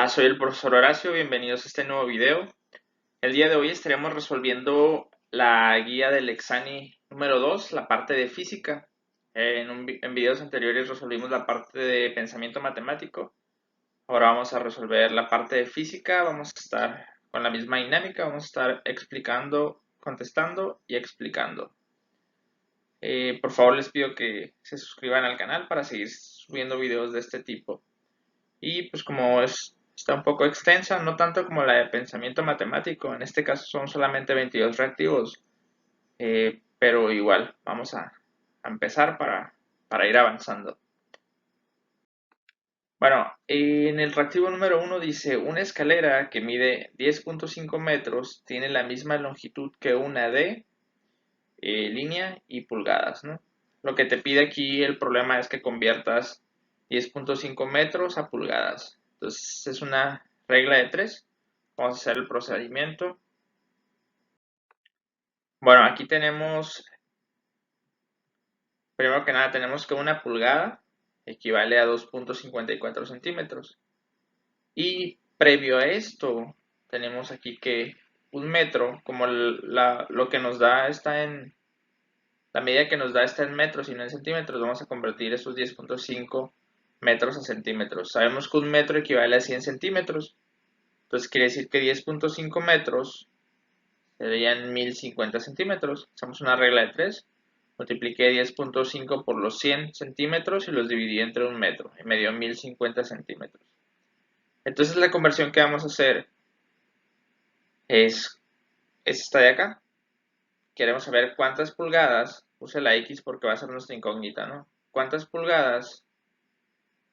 Hola, soy el profesor Horacio, bienvenidos a este nuevo video. El día de hoy estaremos resolviendo la guía del Exani número 2, la parte de física. En videos anteriores resolvimos la parte de pensamiento matemático. Ahora vamos a resolver la parte de física, vamos a estar con la misma dinámica, vamos a estar explicando, contestando y explicando. Por favor les pido que se suscriban al canal para seguir subiendo videos de este tipo. Y pues como está un poco extensa, no tanto como la de pensamiento matemático, en este caso son solamente 22 reactivos, pero igual vamos a empezar para ir avanzando. Bueno, en el reactivo número 1 dice, una escalera que mide 10.5 metros tiene la misma longitud que una de línea y pulgadas, ¿no? Lo que te pide aquí el problema es que conviertas 10.5 metros a pulgadas. Entonces es una regla de 3. Vamos a hacer el procedimiento. Bueno, aquí tenemos, primero que nada, tenemos que una pulgada equivale a 2.54 centímetros. Y previo a esto, tenemos aquí que un metro, como lo que nos da está en, la medida que nos da está en metros y no en centímetros, vamos a convertir esos 10.5 metros a centímetros. Sabemos que un metro equivale a 100 centímetros. Entonces quiere decir que 10.5 metros serían 1050 centímetros. Hacemos una regla de 3. Multipliqué 10.5 por los 100 centímetros y los dividí entre un metro. Y me dio 1050 centímetros. Entonces la conversión que vamos a hacer es esta de acá. Queremos saber cuántas pulgadas, puse la X porque va a ser nuestra incógnita, ¿no? ¿Cuántas pulgadas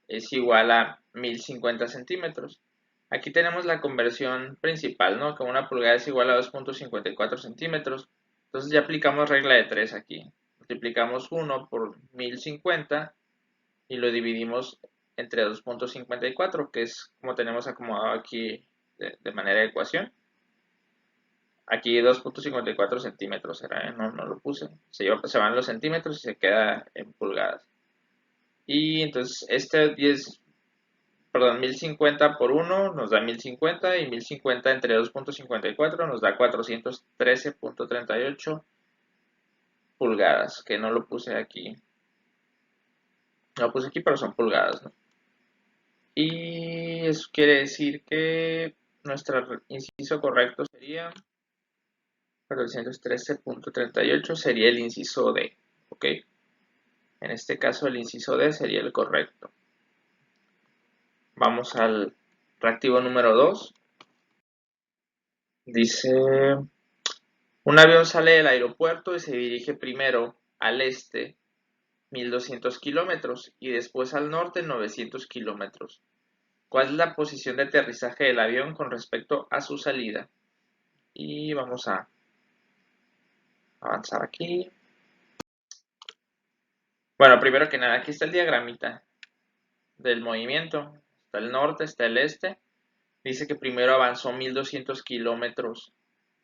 es igual a 1050 centímetros? Aquí tenemos la conversión principal, ¿no? Que una pulgada es igual a 2.54 centímetros. Entonces ya aplicamos regla de 3 aquí. Multiplicamos 1 por 1050 y lo dividimos entre 2.54, que es como tenemos acomodado aquí de manera de ecuación. Aquí 2.54 centímetros era, no lo puse. Se van los centímetros y se queda en pulgadas. Y entonces este 1050 por 1 nos da 1050 y 1050 entre 2.54 nos da 413.38 pulgadas, que no lo puse aquí. No lo puse aquí, pero son pulgadas, ¿no? Y eso quiere decir que nuestro inciso correcto sería 413.38 sería el inciso D, ¿ok? En este caso el inciso D sería el correcto. Vamos al reactivo número 2. Dice, un avión sale del aeropuerto y se dirige primero al este 1200 kilómetros y después al norte 900 kilómetros. ¿Cuál es la posición de aterrizaje del avión con respecto a su salida? Y vamos a avanzar aquí. Bueno, primero que nada, aquí está el diagramita del movimiento. Está el norte, está el este. Dice que primero avanzó 1200 kilómetros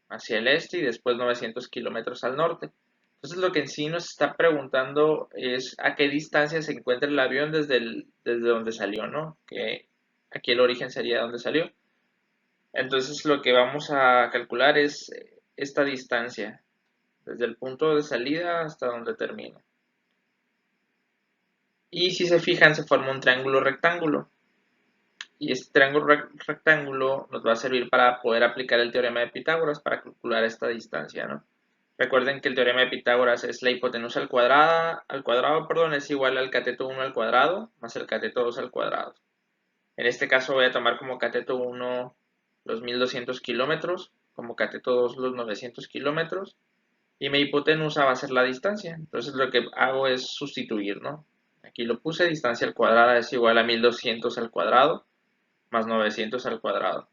hacia el este y después 900 kilómetros al norte. Entonces lo que en sí nos está preguntando es a qué distancia se encuentra el avión desde donde salió, ¿no? Que aquí el origen sería donde salió. Entonces lo que vamos a calcular es esta distancia, desde el punto de salida hasta donde termina. Y si se fijan, se forma un triángulo rectángulo. Y este triángulo rectángulo nos va a servir para poder aplicar el teorema de Pitágoras para calcular esta distancia, ¿no? Recuerden que el teorema de Pitágoras es la hipotenusa al cuadrado, perdón, es igual al cateto 1 al cuadrado más el cateto 2 al cuadrado. En este caso voy a tomar como cateto 1 los 1200 kilómetros, como cateto 2 los 900 kilómetros, y mi hipotenusa va a ser la distancia. Entonces lo que hago es sustituir, ¿no? Aquí lo puse, distancia al cuadrado es igual a 1200 al cuadrado más 900 al cuadrado.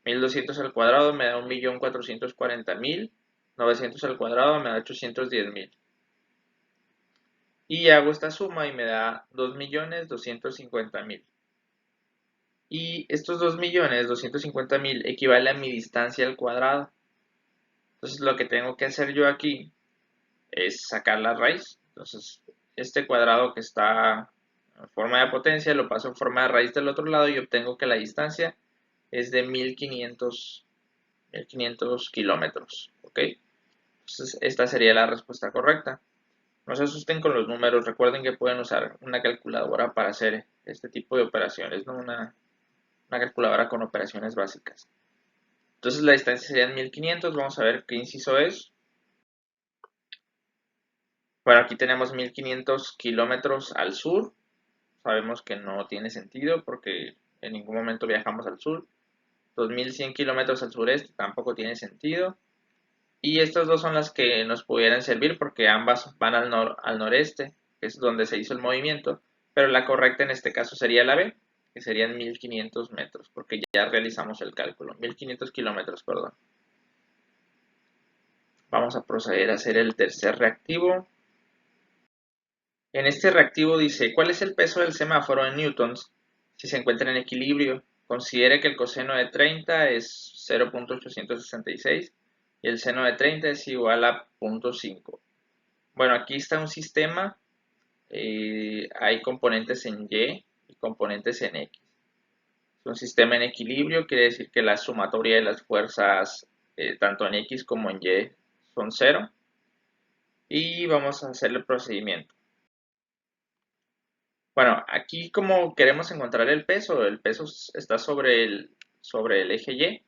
1200 al cuadrado me da 1.440.000. 900 al cuadrado me da 810.000. Y hago esta suma y me da 2.250.000. Y estos 2.250.000 equivale a mi distancia al cuadrado. Entonces lo que tengo que hacer yo aquí es sacar la raíz. Entonces este cuadrado que está en forma de potencia, lo paso en forma de raíz del otro lado y obtengo que la distancia es de 1500 kilómetros, ¿ok? Entonces, esta sería la respuesta correcta. No se asusten con los números, recuerden que pueden usar una calculadora para hacer este tipo de operaciones, no una calculadora con operaciones básicas. Entonces la distancia sería 1500, vamos a ver qué inciso es. Bueno, aquí tenemos 1500 kilómetros al sur, sabemos que no tiene sentido porque en ningún momento viajamos al sur. 2100 kilómetros al sureste tampoco tiene sentido. Y estas dos son las que nos pudieran servir porque ambas van al noreste, que es donde se hizo el movimiento, pero la correcta en este caso sería la B, que serían 1500 metros, porque ya realizamos el cálculo, 1500 kilómetros, perdón. Vamos a proceder a hacer el tercer reactivo. En este reactivo dice, ¿cuál es el peso del semáforo en newtons si se encuentra en equilibrio? Considere que el coseno de 30 es 0.866 y el seno de 30 es igual a 0.5. Bueno, aquí está un sistema, hay componentes en Y y componentes en X. Es un sistema en equilibrio, quiere decir que la sumatoria de las fuerzas, tanto en X como en Y, son 0. Y vamos a hacer el procedimiento. Bueno, aquí como queremos encontrar el peso está sobre el eje Y,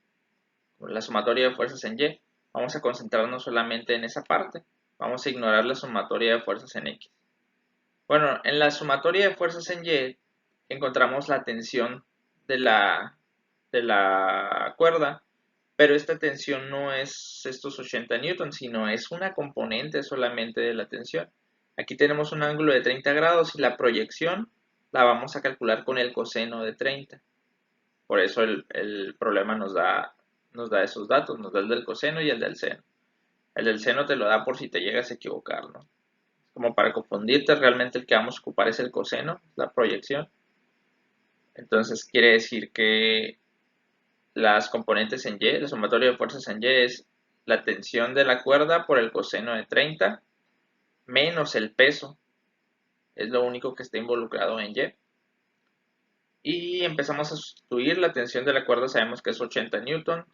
la sumatoria de fuerzas en Y. Vamos a concentrarnos solamente en esa parte. Vamos a ignorar la sumatoria de fuerzas en X. Bueno, en la sumatoria de fuerzas en Y encontramos la tensión de la cuerda, pero esta tensión no es estos 80 newtons, sino es una componente solamente de la tensión. Aquí tenemos un ángulo de 30 grados y la proyección la vamos a calcular con el coseno de 30. Por eso el problema nos da esos datos, nos da el del coseno y el del seno. El del seno te lo da por si te llegas a equivocar, ¿no? Como para confundirte, realmente el que vamos a ocupar es el coseno, la proyección. Entonces quiere decir que las componentes en Y, la sumatoria de fuerzas en Y es la tensión de la cuerda por el coseno de 30 menos el peso, es lo único que está involucrado en Y. Y empezamos a sustituir, la tensión de la cuerda sabemos que es 80 newton,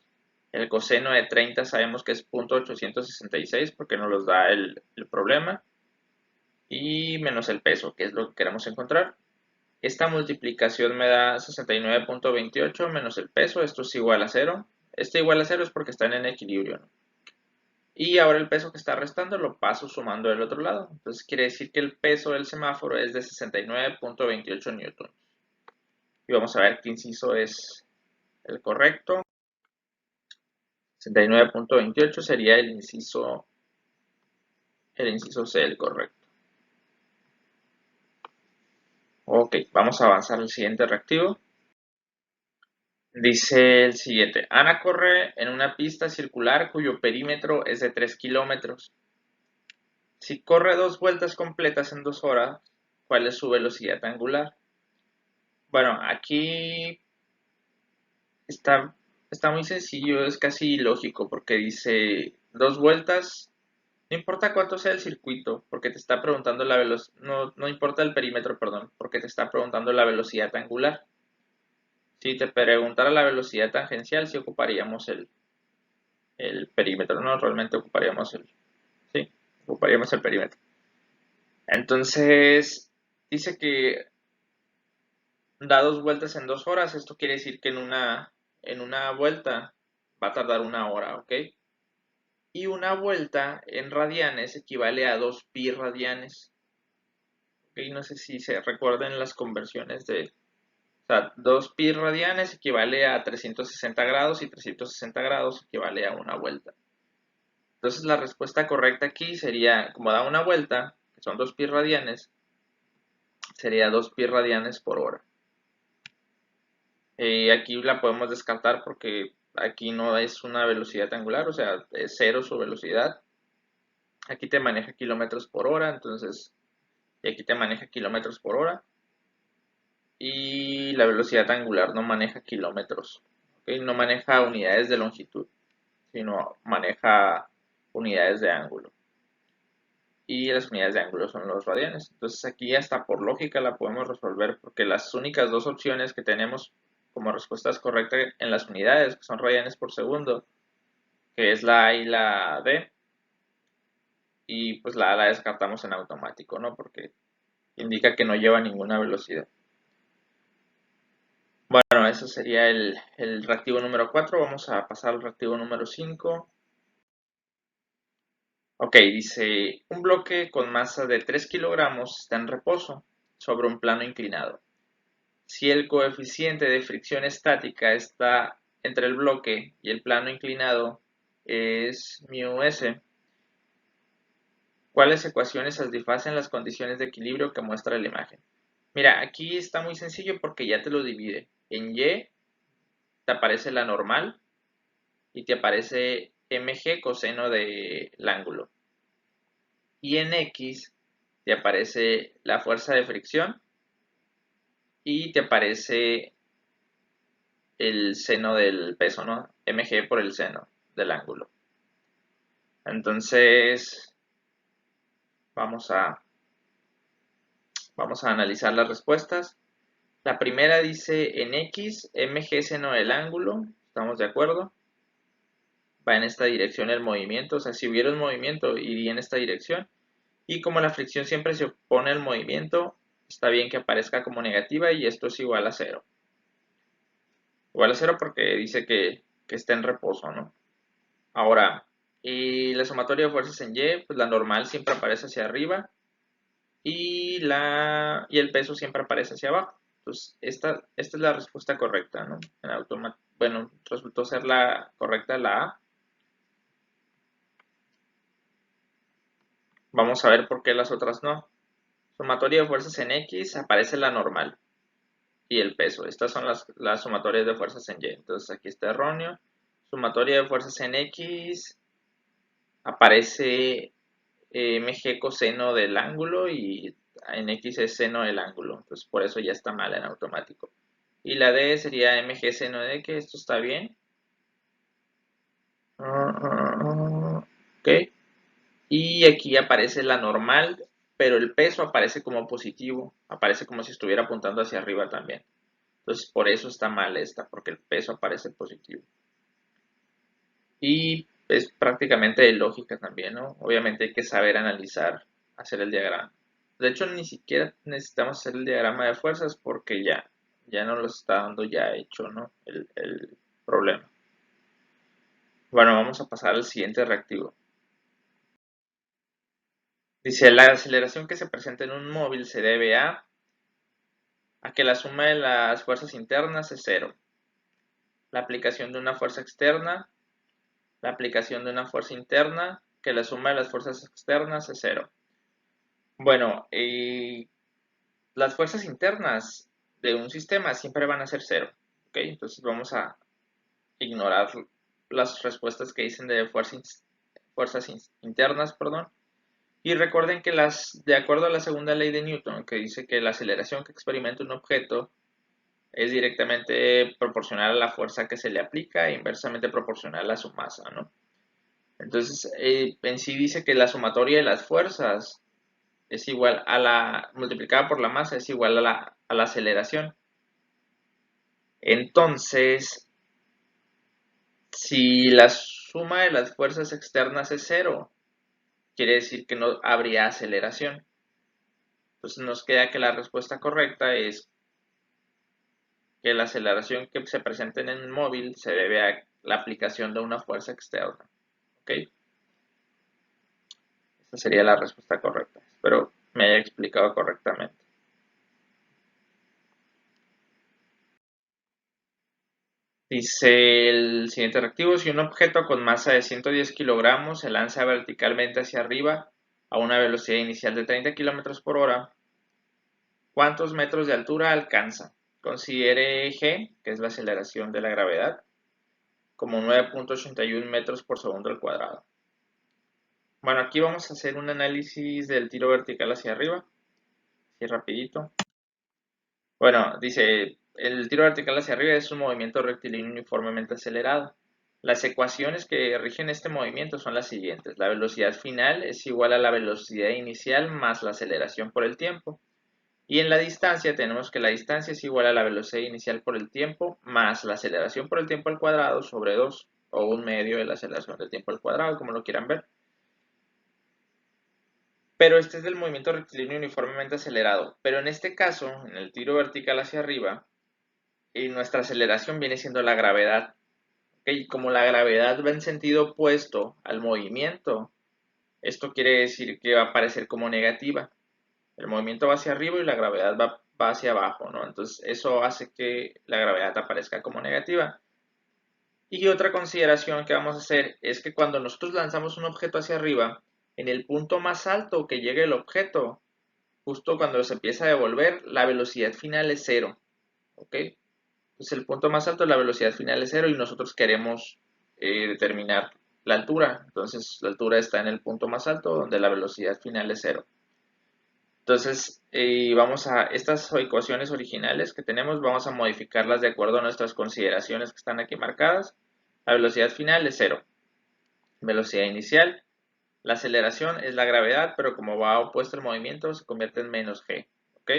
el coseno de 30 sabemos que es 0.866 porque nos los da el problema, y menos el peso, que es lo que queremos encontrar. Esta multiplicación me da 69.28 menos el peso, esto es igual a 0. Este igual a 0 es porque están en equilibrio, ¿no? Y ahora el peso que está restando lo paso sumando del otro lado. Entonces quiere decir que el peso del semáforo es de 69.28 newtons. Y vamos a ver qué inciso es el correcto. 69.28 sería el inciso C, el correcto. Ok, vamos a avanzar al siguiente reactivo. Dice el siguiente, Ana corre en una pista circular cuyo perímetro es de 3 kilómetros. Si corre 2 vueltas completas en 2 horas, ¿cuál es su velocidad angular? Bueno, aquí está muy sencillo, es casi ilógico porque dice 2 vueltas, no importa cuánto sea el circuito, porque te está preguntando la velocidad, no importa el perímetro, perdón, porque te está preguntando la velocidad angular. Si te preguntara la velocidad tangencial, sí ocuparíamos el perímetro, ¿no? Realmente sí, ocuparíamos el perímetro. Entonces, dice que da 2 vueltas en 2 horas, esto quiere decir que en una vuelta va a tardar 1 hora, ¿ok? Y una vuelta en radianes equivale a 2 pi radianes. ¿Ok? No sé si se recuerdan las conversiones o sea, 2 pi radianes equivale a 360 grados y 360 grados equivale a una vuelta. Entonces la respuesta correcta aquí sería, como da una vuelta, que son 2 pi radianes, sería 2 pi radianes por hora. Aquí la podemos descartar porque aquí no es una velocidad angular, o sea, es cero su velocidad. Aquí te maneja kilómetros por hora, entonces, y aquí te maneja kilómetros por hora. Y la velocidad angular no maneja kilómetros, ¿ok? No maneja unidades de longitud, sino maneja unidades de ángulo. y las unidades de ángulo son los radianes. Entonces aquí hasta por lógica la podemos resolver porque las únicas dos opciones que tenemos como respuestas correctas en las unidades, que son radianes por segundo, que es la A y la D, y pues la A la descartamos en automático, ¿no? Porque indica que no lleva ninguna velocidad. Bueno, eso sería el reactivo número 4. Vamos a pasar al reactivo número 5. Ok, dice, un bloque con masa de 3 kilogramos está en reposo sobre un plano inclinado. Si el coeficiente de fricción estática está entre el bloque y el plano inclinado es μs, ¿cuáles ecuaciones satisfacen las condiciones de equilibrio que muestra la imagen? Mira, aquí está muy sencillo porque ya te lo divide. En Y te aparece la normal y te aparece mg coseno del ángulo. Y en X te aparece la fuerza de fricción y te aparece el seno del peso, ¿no? Mg por el seno del ángulo. Entonces, vamos a, vamos a analizar las respuestas. La primera dice en X, mg seno del ángulo, ¿estamos de acuerdo? Va en esta dirección el movimiento, o sea, si hubiera un movimiento iría en esta dirección. Y como la fricción siempre se opone al movimiento, está bien que aparezca como negativa y esto es igual a 0. Igual a 0 porque dice que está en reposo, ¿no? Ahora, y la sumatoria de fuerzas en Y, pues la normal siempre aparece hacia arriba y el peso siempre aparece hacia abajo. Entonces, esta es la respuesta correcta, ¿no? Bueno, resultó ser la correcta la A. Vamos a ver por qué las otras no. Sumatoria de fuerzas en X, aparece la normal y el peso. Estas son las sumatorias de fuerzas en Y. Entonces, aquí está erróneo. Sumatoria de fuerzas en X, aparece mg coseno del ángulo y en X es seno del ángulo. Entonces por eso ya está mal en automático. Y la D sería mg seno de X. Esto está bien. Ok. Y aquí aparece la normal, pero el peso aparece como positivo. Aparece como si estuviera apuntando hacia arriba también. Entonces por eso está mal esta, porque el peso aparece positivo. Y es prácticamente de lógica también, ¿no? Obviamente hay que saber analizar, hacer el diagrama. De hecho, ni siquiera necesitamos hacer el diagrama de fuerzas porque ya nos lo está dando ya hecho, ¿no? El problema. Bueno, vamos a pasar al siguiente reactivo. Dice, la aceleración que se presenta en un móvil se debe a que la suma de las fuerzas internas es cero. La aplicación de una fuerza externa, la aplicación de una fuerza interna, que la suma de las fuerzas externas es cero. Bueno, las fuerzas internas de un sistema siempre van a ser cero. ¿Ok? Entonces vamos a ignorar las respuestas que dicen de fuerzas internas, perdón. Y recuerden que de acuerdo a la segunda ley de Newton, que dice que la aceleración que experimenta un objeto es directamente proporcional a la fuerza que se le aplica e inversamente proporcional a su masa, ¿no? Entonces, en sí dice que la sumatoria de las fuerzas es igual multiplicada por la masa es igual a la aceleración. Entonces, si la suma de las fuerzas externas es cero, quiere decir que no habría aceleración. Entonces nos queda que la respuesta correcta es que la aceleración que se presenta en el móvil se debe a la aplicación de una fuerza externa. ¿Ok? Esa sería la respuesta correcta. Espero me haya explicado correctamente. Dice el siguiente reactivo, si un objeto con masa de 110 kilogramos se lanza verticalmente hacia arriba a una velocidad inicial de 30 kilómetros por hora, ¿cuántos metros de altura alcanza? Considere G, que es la aceleración de la gravedad, como 9.81 metros por segundo al cuadrado. Bueno, aquí vamos a hacer un análisis del tiro vertical hacia arriba, así rapidito. Bueno, dice, el tiro vertical hacia arriba es un movimiento rectilíneo uniformemente acelerado. Las ecuaciones que rigen este movimiento son las siguientes. La velocidad final es igual a la velocidad inicial más la aceleración por el tiempo. Y en la distancia tenemos que la distancia es igual a la velocidad inicial por el tiempo más la aceleración por el tiempo al cuadrado sobre 2 o un medio de la aceleración del tiempo al cuadrado, como lo quieran ver. Pero este es el movimiento rectilíneo uniformemente acelerado. Pero en este caso, en el tiro vertical hacia arriba, nuestra aceleración viene siendo la gravedad. ¿Okay? Como la gravedad va en sentido opuesto al movimiento, esto quiere decir que va a aparecer como negativa. El movimiento va hacia arriba y la gravedad va hacia abajo, ¿no? Entonces eso hace que la gravedad aparezca como negativa. Y otra consideración que vamos a hacer es que cuando nosotros lanzamos un objeto hacia arriba, en el punto más alto que llegue el objeto, justo cuando se empieza a devolver, la velocidad final es cero, ¿ok? Entonces el punto más alto, la velocidad final es cero y nosotros queremos determinar la altura. Entonces la altura está en el punto más alto donde la velocidad final es cero. Entonces vamos a estas ecuaciones originales que tenemos, vamos a modificarlas de acuerdo a nuestras consideraciones que están aquí marcadas. La velocidad final es cero. Velocidad inicial. La aceleración es la gravedad, pero como va opuesto al movimiento, se convierte en menos g. ¿Ok?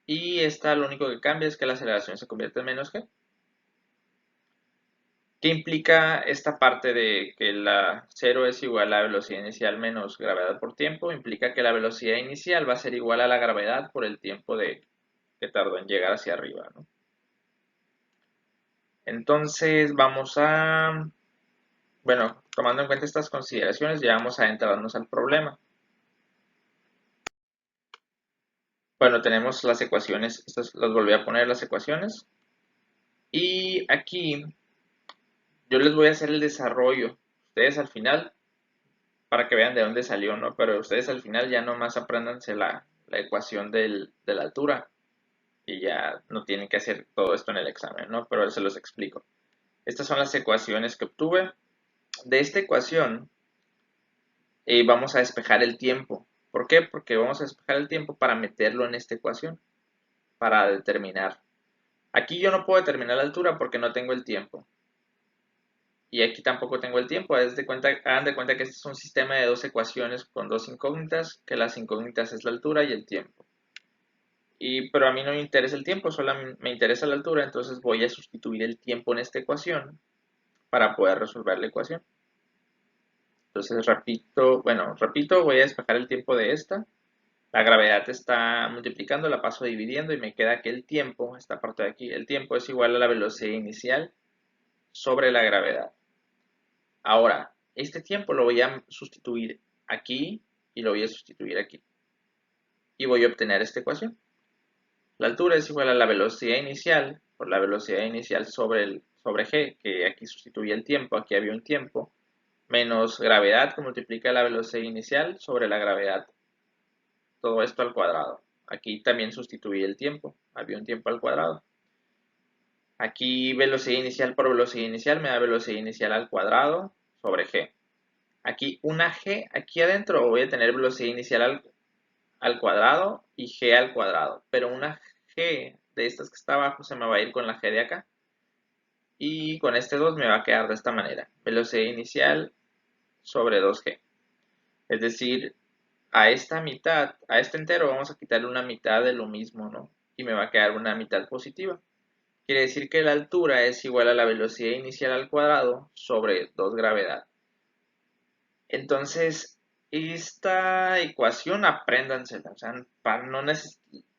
Y esta lo único que cambia es que la aceleración se convierte en menos g. ¿Qué implica esta parte de que la 0 es igual a la velocidad inicial menos gravedad por tiempo? Implica que la velocidad inicial va a ser igual a la gravedad por el tiempo que tardó en llegar hacia arriba, ¿no? Entonces vamos a, bueno, tomando en cuenta estas consideraciones, ya vamos a entrarnos al problema. Bueno, tenemos las ecuaciones, estas las volví a poner las ecuaciones. Y aquí yo les voy a hacer el desarrollo. Ustedes al final, para que vean de dónde salió, ¿no? Pero ustedes al final ya nomás apréndanse la ecuación de la altura. Y ya no tienen que hacer todo esto en el examen, ¿no? Pero se los explico. Estas son las ecuaciones que obtuve. De esta ecuación vamos a despejar el tiempo. ¿Por qué? Porque vamos a despejar el tiempo para meterlo en esta ecuación, para determinar. Aquí yo no puedo determinar la altura porque no tengo el tiempo. Y aquí tampoco tengo el tiempo. Hagan de cuenta que este es un sistema de dos ecuaciones con dos incógnitas, que las incógnitas es la altura y el tiempo. Pero a mí no me interesa el tiempo, solo me interesa la altura, entonces voy a sustituir el tiempo en esta ecuación para poder resolver la ecuación. Entonces repito, voy a despejar el tiempo de esta. La gravedad está multiplicando, la paso dividiendo y me queda que el tiempo, esta parte de aquí, el tiempo es igual a la velocidad inicial sobre la gravedad. Ahora, este tiempo lo voy a sustituir aquí y lo voy a sustituir aquí. Y voy a obtener esta ecuación. La altura es igual a la velocidad inicial por la velocidad inicial sobre g, que aquí sustituye el tiempo, aquí había un tiempo, menos gravedad que multiplica la velocidad inicial sobre la gravedad. Todo esto al cuadrado. Aquí también sustituye el tiempo, había un tiempo al cuadrado. Aquí velocidad inicial por velocidad inicial me da velocidad inicial al cuadrado sobre g. Aquí una g, aquí adentro voy a tener velocidad inicial al cuadrado y g al cuadrado. Pero una g de estas que está abajo se me va a ir con la g de acá. Y con este 2 me va a quedar de esta manera. Velocidad inicial sobre 2g. Es decir, a esta mitad, a este entero vamos a quitarle una mitad de lo mismo, ¿no? Y me va a quedar una mitad positiva. Quiere decir que la altura es igual a la velocidad inicial al cuadrado sobre 2 gravedad. Entonces, esta ecuación apréndansela. O sea,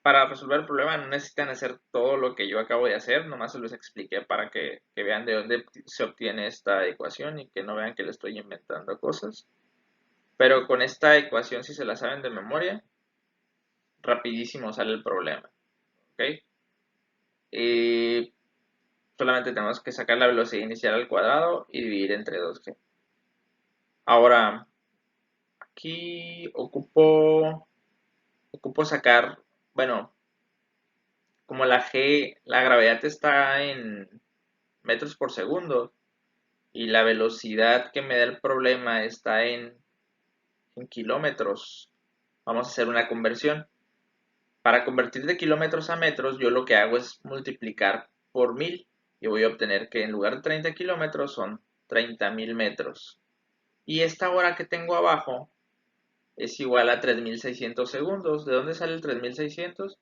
para resolver el problema no necesitan hacer todo lo que yo acabo de hacer. Nomás se los expliqué para que vean de dónde se obtiene esta ecuación y que no vean que le estoy inventando cosas. Pero con esta ecuación, si se la saben de memoria, rapidísimo sale el problema. ¿Ok? Solamente tenemos que sacar la velocidad inicial al cuadrado y dividir entre 2g. Ahora, aquí ocupo sacar, bueno, como la gravedad está en metros por segundo y la velocidad que me da el problema está en kilómetros, vamos a hacer una conversión. Para convertir de kilómetros a metros, yo lo que hago es multiplicar por 1000. y voy a obtener que en lugar de 30 kilómetros son 30.000 metros. Y esta hora que tengo abajo es igual a 3.600 segundos. ¿De dónde sale el 3.600?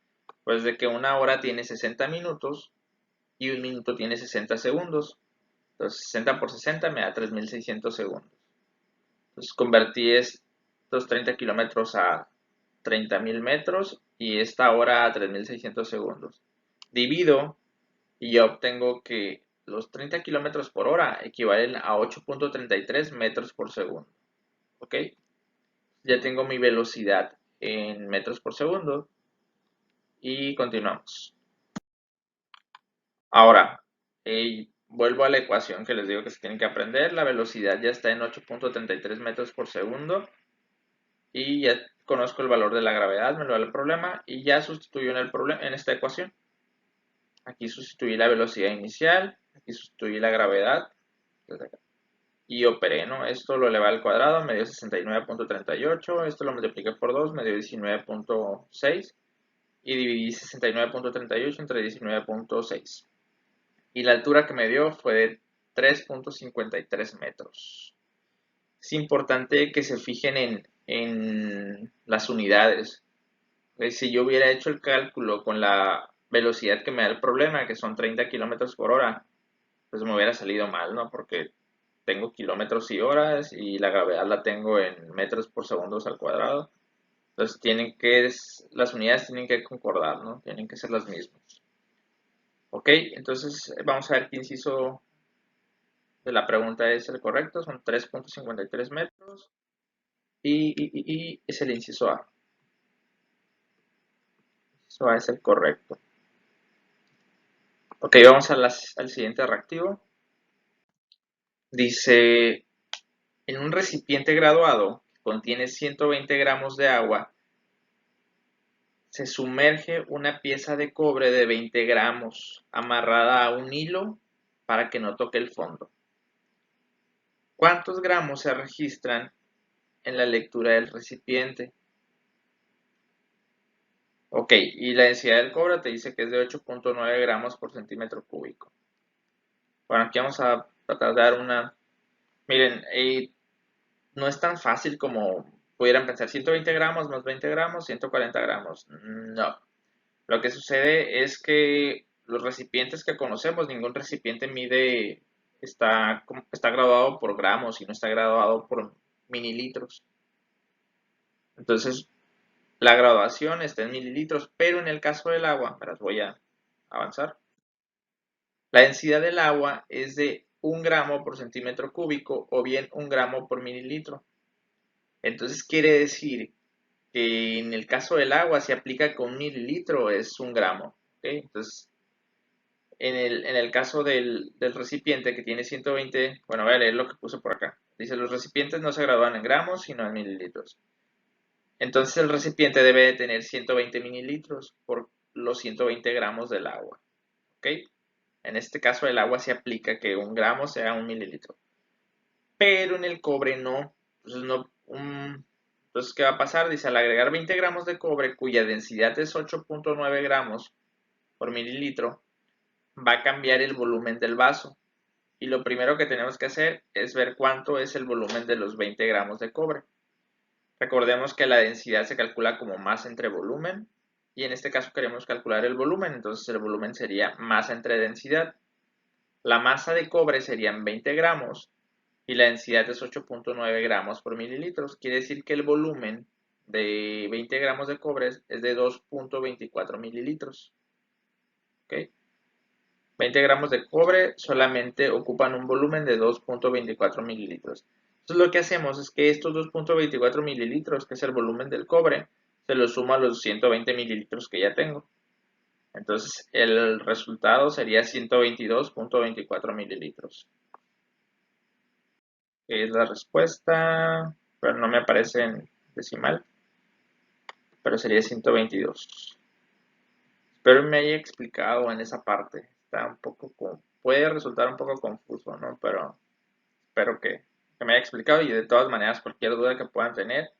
Pues de que una hora tiene 60 minutos y un minuto tiene 60 segundos. Entonces 60 por 60 me da 3.600 segundos. Entonces convertí estos 30 kilómetros a 30.000 metros y esta hora a 3.600 segundos. Divido y ya obtengo que los 30 kilómetros por hora equivalen a 8.33 metros por segundo. ¿Ok? Ya tengo mi velocidad en metros por segundo y continuamos. Ahora, vuelvo a la ecuación que les digo que se tienen que aprender. La velocidad ya está en 8.33 metros por segundo y ya conozco el valor de la gravedad, me lo da el problema y ya sustituyo en esta ecuación. Aquí sustituí la velocidad inicial, aquí sustituí la gravedad y operé, ¿no? Esto lo elevé al cuadrado, me dio 69.38, esto lo multipliqué por 2, me dio 19.6 y dividí 69.38 entre 19.6. Y la altura que me dio fue de 3.53 metros. Es importante que se fijen en las unidades. Si yo hubiera hecho el cálculo con la velocidad que me da el problema, que son 30 kilómetros por hora, pues me hubiera salido mal, ¿no? Porque tengo kilómetros y horas y la gravedad la tengo en metros por segundos al cuadrado. Entonces las unidades tienen que concordar, ¿no? Tienen que ser las mismas. Ok, entonces vamos a ver qué inciso de la pregunta es el correcto. Son 3.53 metros y es el inciso A. Eso va a ser correcto. Ok, vamos al siguiente reactivo. Dice, en un recipiente graduado que contiene 120 gramos de agua, se sumerge una pieza de cobre de 20 gramos amarrada a un hilo para que no toque el fondo. ¿Cuántos gramos se registran en la lectura del recipiente? Ok, y la densidad del cobre te dice que es de 8.9 gramos por centímetro cúbico. Bueno, aquí vamos a tratar de dar una... Miren, no es tan fácil como pudieran pensar 120 gramos más 20 gramos, 140 gramos. No. Lo que sucede es que los recipientes que conocemos, ningún recipiente está graduado por gramos y no está graduado por mililitros. Entonces, la graduación está en mililitros, pero en el caso del agua, me las voy a avanzar. La densidad del agua es de 1 gramo por centímetro cúbico o bien 1 gramo por mililitro. Entonces quiere decir que en el caso del agua se aplica con 1 mililitro es 1 gramo. ¿Okay? Entonces, en el caso del recipiente que tiene 120, bueno, voy a leer lo que puse por acá. Dice, los recipientes no se gradúan en gramos, sino en mililitros. Entonces el recipiente debe de tener 120 mililitros por los 120 gramos del agua. ¿Ok? En este caso el agua se aplica que 1 gramo sea 1 mililitro. Pero en el cobre no. Entonces, ¿qué va a pasar? Dice, al agregar 20 gramos de cobre, cuya densidad es 8.9 gramos por mililitro, va a cambiar el volumen del vaso. Y lo primero que tenemos que hacer es ver cuánto es el volumen de los 20 gramos de cobre. Recordemos que la densidad se calcula como masa entre volumen y en este caso queremos calcular el volumen, entonces el volumen sería masa entre densidad. La masa de cobre serían 20 gramos y la densidad es 8.9 gramos por mililitros. Quiere decir que el volumen de 20 gramos de cobre es de 2.24 mililitros. ¿Okay? 20 gramos de cobre solamente ocupan un volumen de 2.24 mililitros. Entonces lo que hacemos es que estos 2.24 mililitros, que es el volumen del cobre, se los suma a los 120 mililitros que ya tengo. Entonces el resultado sería 122.24 mililitros. Que es la respuesta, pero no me aparece en decimal, pero sería 122. Espero me haya explicado en esa parte. Está un poco, puede resultar un poco confuso, ¿no? Pero espero que me haya explicado y de todas maneras cualquier duda que puedan tener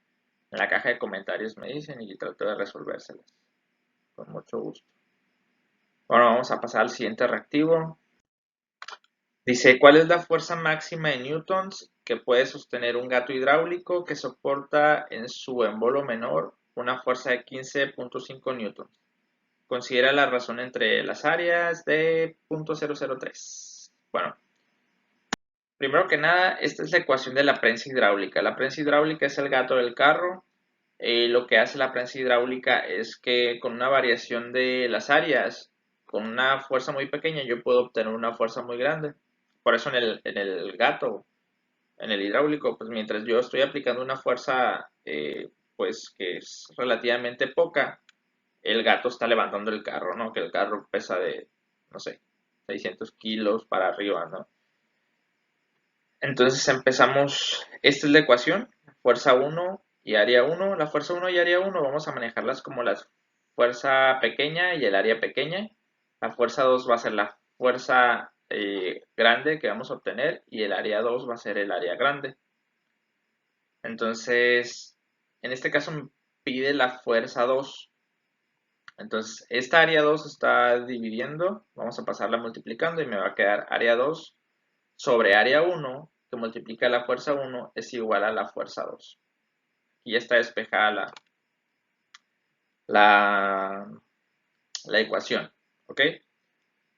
en la caja de comentarios me dicen y trato de resolvérselas con mucho gusto. Bueno, vamos a pasar al siguiente reactivo. Dice, ¿cuál es la fuerza máxima en newtons que puede sostener un gato hidráulico que soporta en su embolo menor una fuerza de 15.5 newtons? Considera la razón entre las áreas de 0.003. Bueno, primero que nada, esta es la ecuación de la prensa hidráulica. La prensa hidráulica es el gato del carro. Lo que hace la prensa hidráulica es que con una variación de las áreas, con una fuerza muy pequeña, yo puedo obtener una fuerza muy grande. Por eso en el gato, en el hidráulico, pues mientras yo estoy aplicando una fuerza pues que es relativamente poca, el gato está levantando el carro, ¿no? Que el carro pesa de, no sé, 600 kilos para arriba, ¿no? Entonces empezamos, esta es la ecuación, fuerza 1 y área 1. La fuerza 1 y área 1 vamos a manejarlas como la fuerza pequeña y el área pequeña. La fuerza 2 va a ser la fuerza grande que vamos a obtener y el área 2 va a ser el área grande. Entonces, en este caso me pide la fuerza 2. Entonces, esta área 2 está dividiendo, vamos a pasarla multiplicando y me va a quedar área 2 sobre área 1, que multiplica la fuerza 1, es igual a la fuerza 2. Y ya está despejada la, la ecuación, ¿ok?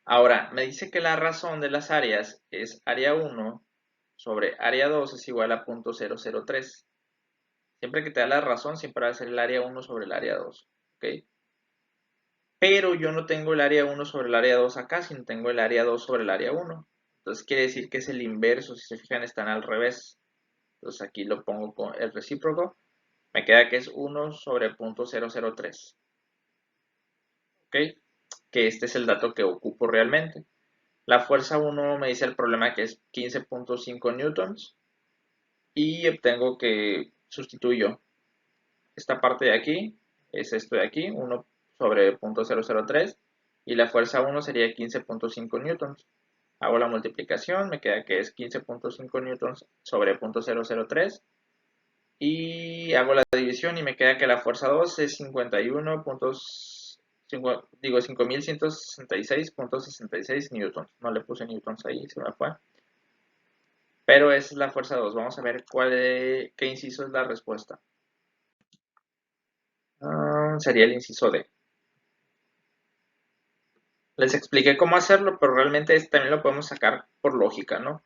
Ahora, me dice que la razón de las áreas es área 1 sobre área 2 es igual a 0.003. Siempre que te da la razón, siempre va a ser el área 1 sobre el área 2, ¿ok? Pero yo no tengo el área 1 sobre el área 2 acá, sino tengo el área 2 sobre el área 1. Entonces quiere decir que es el inverso, si se fijan están al revés. Entonces aquí lo pongo con el recíproco. Me queda que es 1 sobre 0.003. ¿Ok? Que este es el dato que ocupo realmente. La fuerza 1 me dice el problema que es 15.5 newtons. Y obtengo que sustituyo esta parte de aquí, es esto de aquí, 1 sobre 0.003. Y la fuerza 1 sería 15.5 newtons. Hago la multiplicación, me queda que es 15.5 newtons sobre 0.003. Y hago la división y me queda que la fuerza 2 es 51.66.66 newtons. No le puse newtons ahí, se me fue. Pero esa es la fuerza 2. Vamos a ver qué inciso es la respuesta. Sería el inciso D. Les expliqué cómo hacerlo, pero realmente este también lo podemos sacar por lógica, ¿no?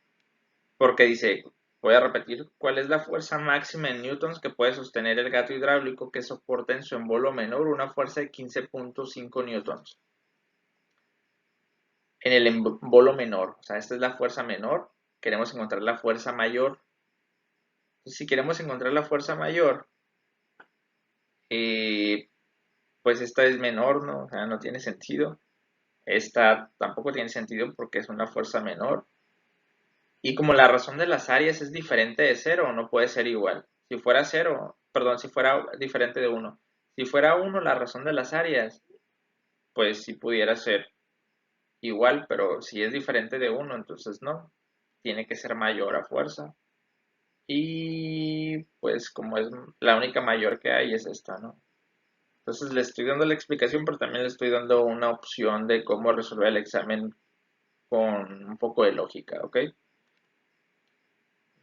Porque dice, voy a repetir, ¿cuál es la fuerza máxima en newtons que puede sostener el gato hidráulico que soporta en su embolo menor una fuerza de 15.5 newtons? En el embolo menor, o sea, esta es la fuerza menor, queremos encontrar la fuerza mayor. Entonces, si queremos encontrar la fuerza mayor, eh, pues esta es menor, ¿no? O sea, no tiene sentido. Esta tampoco tiene sentido porque es una fuerza menor. Y como la razón de las áreas es diferente de cero, no puede ser igual. Si fuera cero, perdón, si fuera diferente de uno. Si fuera uno la razón de las áreas, pues sí pudiera ser igual, pero si es diferente de uno, entonces no. Tiene que ser mayor a fuerza. Y pues como es la única mayor que hay es esta, ¿no? Entonces le estoy dando la explicación, pero también le estoy dando una opción de cómo resolver el examen con un poco de lógica, ¿ok?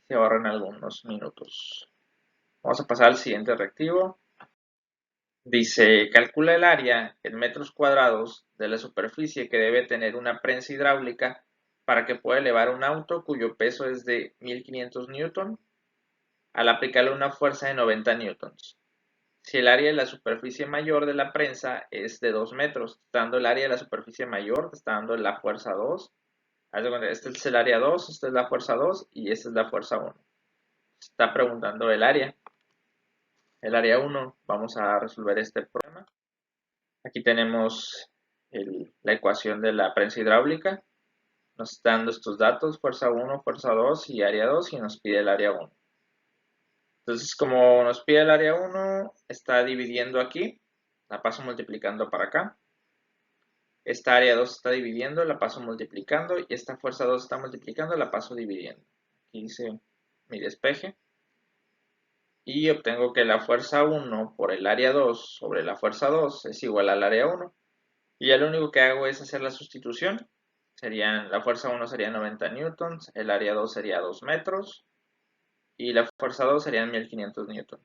Se ahorran algunos minutos. Vamos a pasar al siguiente reactivo. Dice, calcula el área en metros cuadrados de la superficie que debe tener una prensa hidráulica para que pueda elevar un auto cuyo peso es de 1500 newton al aplicarle una fuerza de 90 newtons. Si el área de la superficie mayor de la prensa es de 2 metros, está dando el área de la superficie mayor, te está dando la fuerza 2. Este es el área 2, esta es la fuerza 2 y esta es la fuerza 1. Está preguntando el área 1. Vamos a resolver este problema. Aquí tenemos la ecuación de la prensa hidráulica. Nos está dando estos datos, fuerza 1, fuerza 2 y área 2 y nos pide el área 1. Entonces, como nos pide el área 1, está dividiendo aquí, la paso multiplicando para acá. Esta área 2 está dividiendo, la paso multiplicando y esta fuerza 2 está multiplicando, la paso dividiendo. Aquí hice mi despeje y obtengo que la fuerza 1 por el área 2 sobre la fuerza 2 es igual al área 1. Y ya lo único que hago es hacer la sustitución. la fuerza 1 sería 90 newtons, el área 2 sería 2 metros y la fuerza 2 serían 1500 newtons.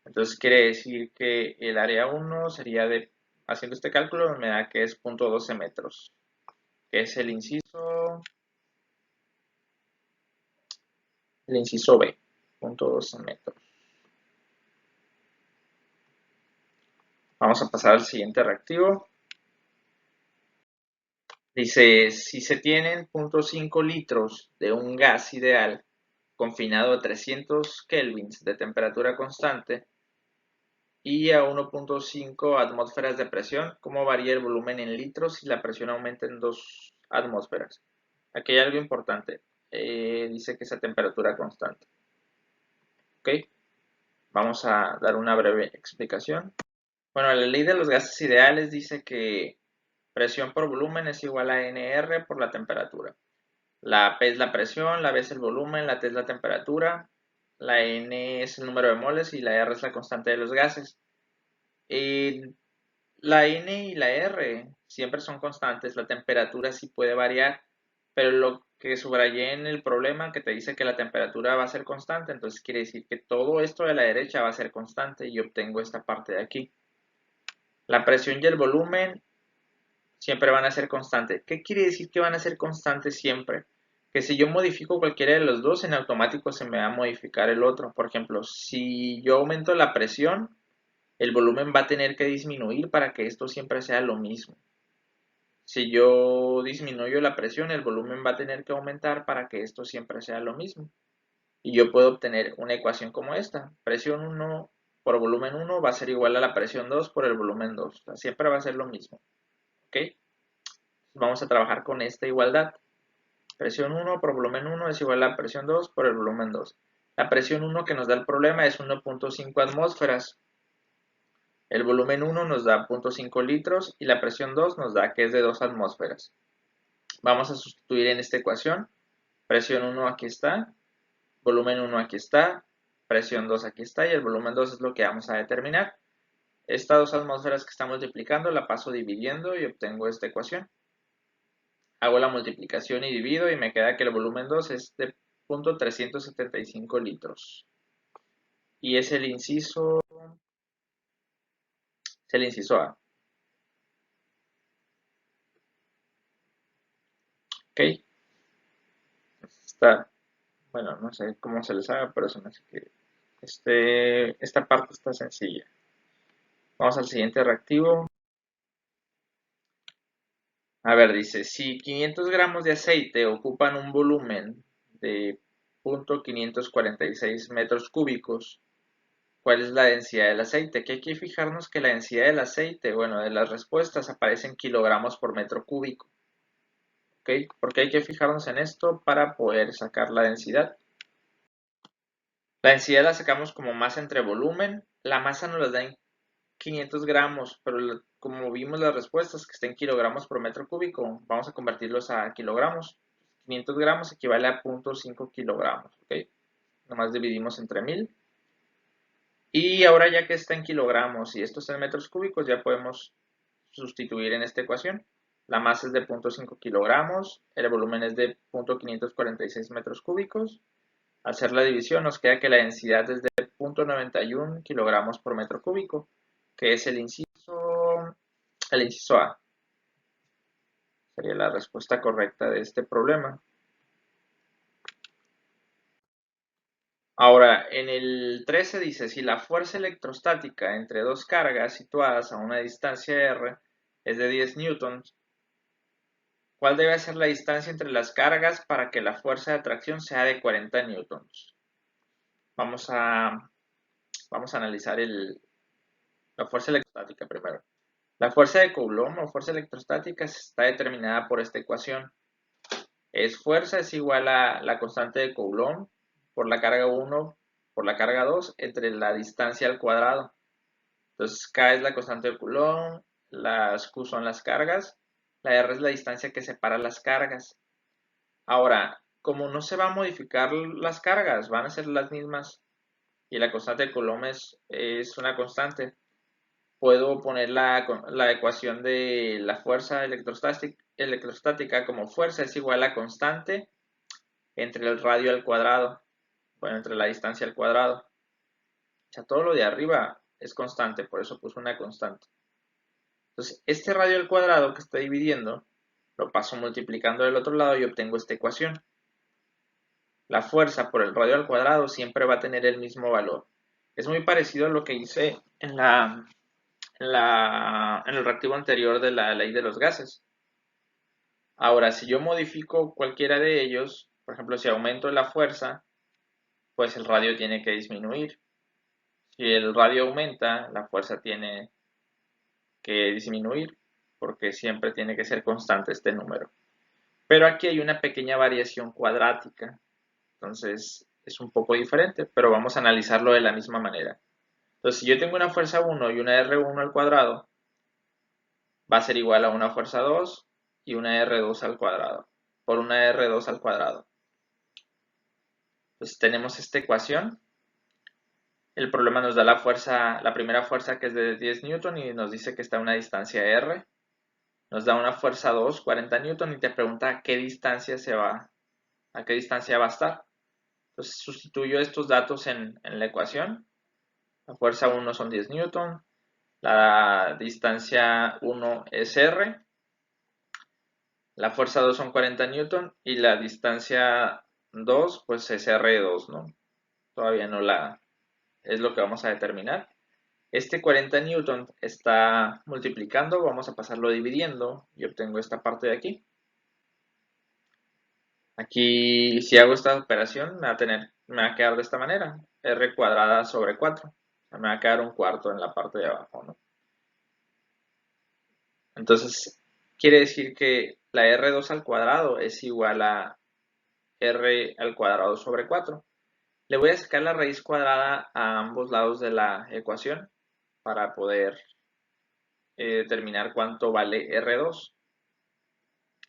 Entonces quiere decir que el área 1 sería haciendo este cálculo, me da que es 0.12 metros, que es el inciso B, 0.12 metros. Vamos a pasar al siguiente reactivo. Dice, si se tienen 0.5 litros de un gas ideal confinado a 300 kelvins de temperatura constante y a 1.5 atmósferas de presión, ¿cómo varía el volumen en litros si la presión aumenta en 2 atmósferas? Aquí hay algo importante. Dice que es a temperatura constante. ¿Ok? Vamos a dar una breve explicación. Bueno, la ley de los gases ideales dice que presión por volumen es igual a NR por la temperatura. La P es la presión, la B es el volumen, la T es la temperatura, la N es el número de moles y la R es la constante de los gases. La N y la R siempre son constantes, la temperatura sí puede variar, pero lo que subrayé en el problema que te dice que la temperatura va a ser constante, entonces quiere decir que todo esto de la derecha va a ser constante y obtengo esta parte de aquí. La presión y el volumen siempre van a ser constantes. ¿Qué quiere decir que van a ser constantes siempre? Que si yo modifico cualquiera de los dos, en automático se me va a modificar el otro. Por ejemplo, si yo aumento la presión, el volumen va a tener que disminuir para que esto siempre sea lo mismo. Si yo disminuyo la presión, el volumen va a tener que aumentar para que esto siempre sea lo mismo. Y yo puedo obtener una ecuación como esta. Presión 1 por volumen 1 va a ser igual a la presión 2 por el volumen 2. O sea, siempre va a ser lo mismo. ¿Ok? Vamos a trabajar con esta igualdad. Presión 1 por volumen 1 es igual a presión 2 por el volumen 2. La presión 1 que nos da el problema es 1.5 atmósferas. El volumen 1 nos da 0.5 litros y la presión 2 nos da que es de 2 atmósferas. Vamos a sustituir en esta ecuación. Presión 1 aquí está, volumen 1 aquí está, presión 2 aquí está y el volumen 2 es lo que vamos a determinar. Estas 2 atmósferas que está multiplicando la paso dividiendo y obtengo esta ecuación. Hago la multiplicación y divido y me queda que el volumen 2 es de 0.375 litros. Y es el inciso A. ¿Ok? Bueno, no sé cómo se les haga, pero se me hace que esta parte está sencilla. Vamos al siguiente reactivo. A ver, dice, si 500 gramos de aceite ocupan un volumen de 0.546 metros cúbicos, ¿cuál es la densidad del aceite? Aquí hay que fijarnos que la densidad del aceite, bueno, de las respuestas aparece en kilogramos por metro cúbico. ¿Ok? Porque hay que fijarnos en esto para poder sacar la densidad. La densidad la sacamos como masa entre volumen. La masa nos la da en 500 gramos, pero como vimos las respuestas que está en kilogramos por metro cúbico, vamos a convertirlos a kilogramos. 500 gramos equivale a 0.5 kilogramos, ¿ok? Nomás dividimos entre 1000. Y ahora ya que está en kilogramos y esto está en metros cúbicos, ya podemos sustituir en esta ecuación. La masa es de 0.5 kilogramos, el volumen es de 0.546 metros cúbicos. Al hacer la división nos queda que la densidad es de 0.91 kilogramos por metro cúbico, que es el inciso A. Sería la respuesta correcta de este problema. Ahora, en el 13 dice, si la fuerza electrostática entre dos cargas situadas a una distancia r es de 10 newtons, ¿cuál debe ser la distancia entre las cargas para que la fuerza de atracción sea de 40 newtons? Vamos a analizar la fuerza electrostática primero. La fuerza de Coulomb o fuerza electrostática está determinada por esta ecuación. Fuerza es igual a la constante de Coulomb por la carga 1 por la carga 2 entre la distancia al cuadrado. Entonces K es la constante de Coulomb, las Q son las cargas, la R es la distancia que separa las cargas. Ahora, como no se va a modificar las cargas, van a ser las mismas y la constante de Coulomb es una constante. puedo poner la ecuación de la fuerza electrostática como fuerza es igual a constante entre el radio al cuadrado, bueno, entre la distancia al cuadrado. O sea, todo lo de arriba es constante, por eso puse una constante. Entonces, este radio al cuadrado que estoy dividiendo, lo paso multiplicando del otro lado y obtengo esta ecuación. La fuerza por el radio al cuadrado siempre va a tener el mismo valor. Es muy parecido a lo que hice en el reactivo anterior de la ley de los gases. Ahora, si yo modifico cualquiera de ellos, por ejemplo, si aumento la fuerza, pues el radio tiene que disminuir. Si el radio aumenta, la fuerza tiene que disminuir, porque siempre tiene que ser constante este número. Pero aquí hay una pequeña variación cuadrática, entonces es un poco diferente, pero vamos a analizarlo de la misma manera. Entonces, si yo tengo una fuerza 1 y una R1 al cuadrado, va a ser igual a una fuerza 2 y una R2 al cuadrado, por una R2 al cuadrado. Entonces tenemos esta ecuación. El problema nos da la primera fuerza que es de 10 newton y nos dice que está a una distancia R. Nos da una fuerza 2, 40 newton y te pregunta a qué distancia va a estar. Entonces sustituyo estos datos en la ecuación. La fuerza 1 son 10 newton, la distancia 1 es R, la fuerza 2 son 40 newton y la distancia 2 pues es R2, ¿no? Todavía no es lo que vamos a determinar. Este 40 newton está multiplicando, vamos a pasarlo dividiendo y obtengo esta parte de aquí. Aquí, si hago esta operación, me va a quedar de esta manera, r cuadrada sobre 4. O sea, me va a quedar un cuarto en la parte de abajo, ¿no? Entonces, quiere decir que la R2 al cuadrado es igual a R al cuadrado sobre 4. Le voy a sacar la raíz cuadrada a ambos lados de la ecuación para poder determinar cuánto vale R2.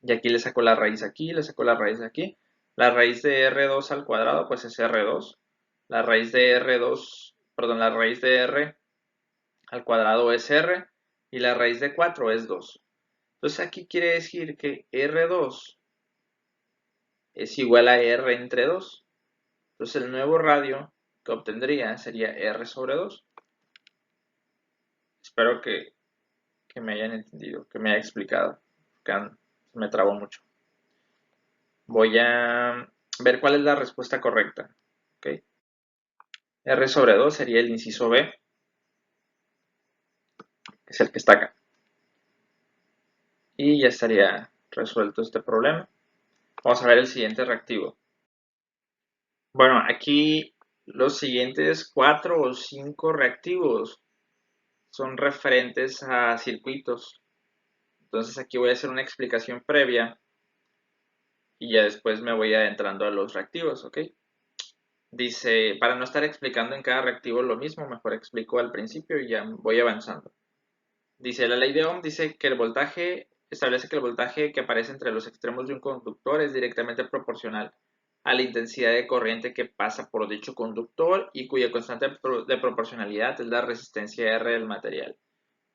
Y aquí le saco la raíz aquí, le saco la raíz aquí. La raíz de R2 al cuadrado pues es R2. La raíz de R2, perdón, la raíz de R al cuadrado es R y la raíz de 4 es 2. Entonces aquí quiere decir que R2 es igual a R entre 2. Entonces el nuevo radio que obtendría sería R sobre 2. Espero que me hayan entendido, que me haya explicado. Me trabó mucho. Voy a ver cuál es la respuesta correcta. ¿Okay? R sobre 2 sería el inciso B, que es el que está acá. Y ya estaría resuelto este problema. Vamos a ver el siguiente reactivo. Bueno, aquí los siguientes 4 o 5 reactivos son referentes a circuitos. Entonces aquí voy a hacer una explicación previa y ya después me voy adentrando a los reactivos, ¿ok? Dice, para no estar explicando en cada reactivo lo mismo, mejor explico al principio y ya voy avanzando. Dice, la ley de Ohm dice que establece que el voltaje que aparece entre los extremos de un conductor es directamente proporcional a la intensidad de corriente que pasa por dicho conductor y cuya constante de proporcionalidad es la resistencia R del material.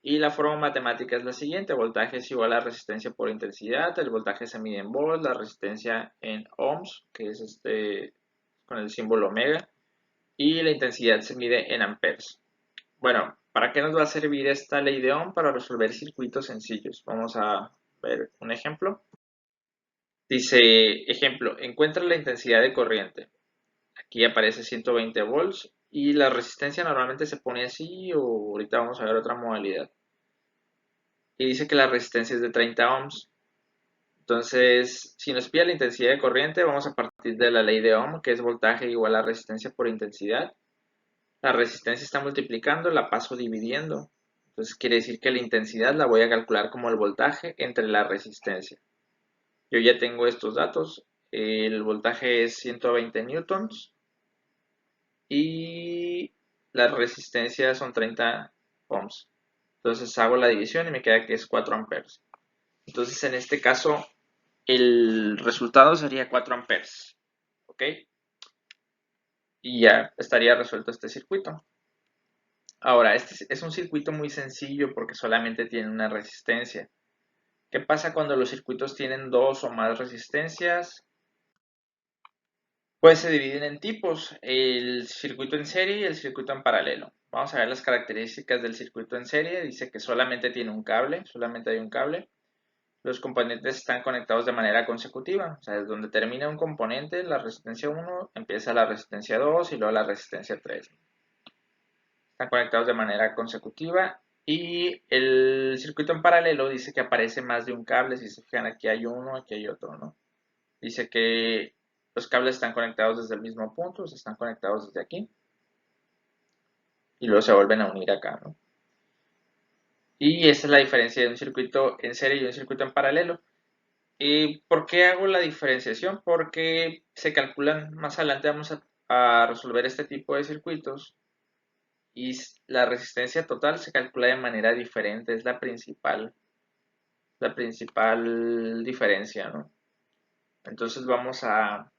Y la forma matemática es la siguiente, voltaje es igual a resistencia por intensidad, el voltaje se mide en volts, la resistencia en ohms, que es con el símbolo omega, y la intensidad se mide en amperes. Bueno, ¿para qué nos va a servir esta ley de Ohm? Para resolver circuitos sencillos. Vamos a ver un ejemplo. Dice, ejemplo, encuentra la intensidad de corriente. Aquí aparece 120 volts y la resistencia normalmente se pone así o ahorita vamos a ver otra modalidad. Y dice que la resistencia es de 30 ohms. Entonces, si nos pide la intensidad de corriente, vamos a partir de la ley de Ohm, que es voltaje igual a resistencia por intensidad. La resistencia está multiplicando, la paso dividiendo. Entonces quiere decir que la intensidad la voy a calcular como el voltaje entre la resistencia. Yo ya tengo estos datos. El voltaje es 120 newtons y la resistencia son 30 ohms. Entonces hago la división y me queda que es 4 amperes. Entonces en este caso el resultado sería 4 amperes. ¿Ok? Y ya estaría resuelto este circuito. Ahora, este es un circuito muy sencillo porque solamente tiene una resistencia. ¿Qué pasa cuando los circuitos tienen dos o más resistencias? Pues se dividen en tipos, el circuito en serie y el circuito en paralelo. Vamos a ver las características del circuito en serie. Dice que solamente tiene un cable, solamente hay un cable. Los componentes están conectados de manera consecutiva. O sea, desde donde termina un componente, la resistencia 1, empieza la resistencia 2 y luego la resistencia 3. Están conectados de manera consecutiva. Y el circuito en paralelo dice que aparece más de un cable. Si se fijan, aquí hay uno, aquí hay otro, ¿no? Dice que los cables están conectados desde el mismo punto, están conectados desde aquí. Y luego se vuelven a unir acá, ¿no? Y esa es la diferencia de un circuito en serie y un circuito en paralelo. ¿Y por qué hago la diferenciación? Porque se calculan, más adelante vamos a resolver este tipo de circuitos y la resistencia total se calcula de manera diferente, es la principal diferencia, ¿no? Entonces vamos a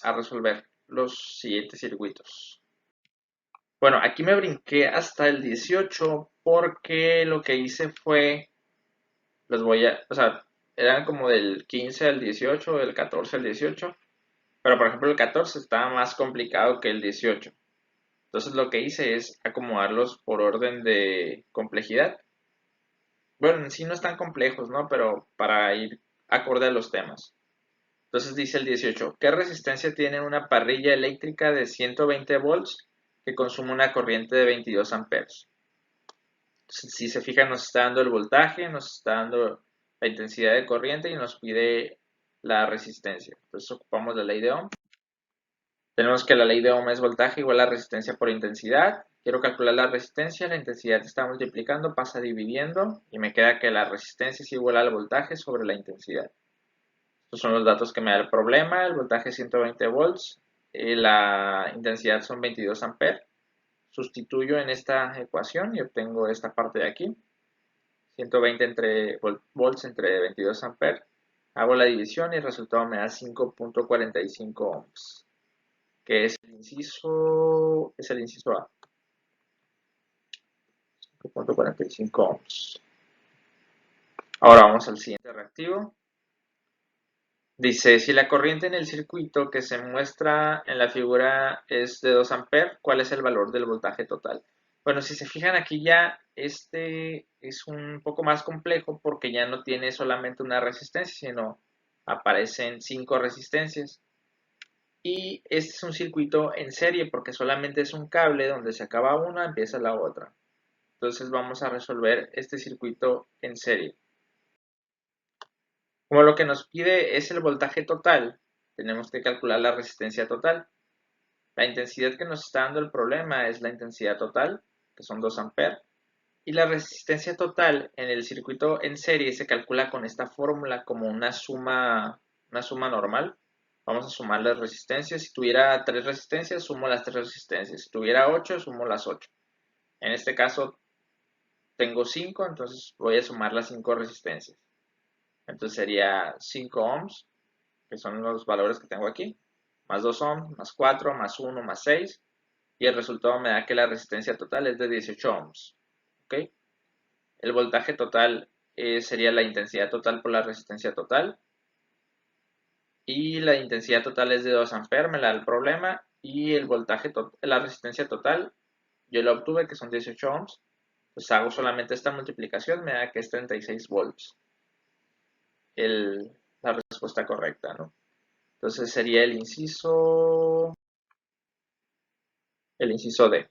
resolver los siguientes circuitos. Bueno, aquí me brinqué hasta el 18 porque lo que hice fue, o sea, eran como del 15 al 18, del 14 al 18, pero por ejemplo el 14 estaba más complicado que el 18. Entonces lo que hice es acomodarlos por orden de complejidad. Bueno, en sí no están complejos, ¿no? Pero para ir acorde a los temas. Entonces dice el 18, ¿qué resistencia tiene una parrilla eléctrica de 120 volts que consume una corriente de 22 amperes? Si se fijan, nos está dando el voltaje, nos está dando la intensidad de corriente y nos pide la resistencia. Entonces ocupamos la ley de Ohm. Tenemos que la ley de Ohm es voltaje igual a resistencia por intensidad. Quiero calcular la resistencia, la intensidad está multiplicando, pasa dividiendo y me queda que la resistencia es igual al voltaje sobre la intensidad. Estos son los datos que me da el problema. El voltaje es 120 volts, la intensidad son 22 amperes. Sustituyo en esta ecuación y obtengo esta parte de aquí. 120 volts entre 22 amperes. Hago la división y el resultado me da 5.45 ohms, que es el inciso A. 5.45 ohms. Ahora vamos al siguiente reactivo. Dice, si la corriente en el circuito que se muestra en la figura es de 2 amperes, ¿cuál es el valor del voltaje total? Bueno, si se fijan aquí ya, este es un poco más complejo porque ya no tiene solamente una resistencia, sino aparecen 5 resistencias. Y este es un circuito en serie porque solamente es un cable donde se acaba una, empieza la otra. Entonces vamos a resolver este circuito en serie. Como lo que nos pide es el voltaje total, tenemos que calcular la resistencia total. La intensidad que nos está dando el problema es la intensidad total, que son 2 amperes. Y la resistencia total en el circuito en serie se calcula con esta fórmula como una suma normal. Vamos a sumar las resistencias. Si tuviera 3 resistencias, sumo las 3 resistencias. Si tuviera 8, sumo las 8. En este caso tengo 5, entonces voy a sumar las 5 resistencias. Entonces sería 5 ohms, que son los valores que tengo aquí, más 2 ohms, más 4, más 1, más 6, y el resultado me da que la resistencia total es de 18 ohms. ¿Ok? El voltaje total sería la intensidad total por la resistencia total, y la intensidad total es de 2 amperes, me la da el problema, y el voltaje la resistencia total, yo la obtuve que son 18 ohms, pues hago solamente esta multiplicación, me da que es 36 volts. La respuesta correcta, ¿no? Entonces sería el inciso D.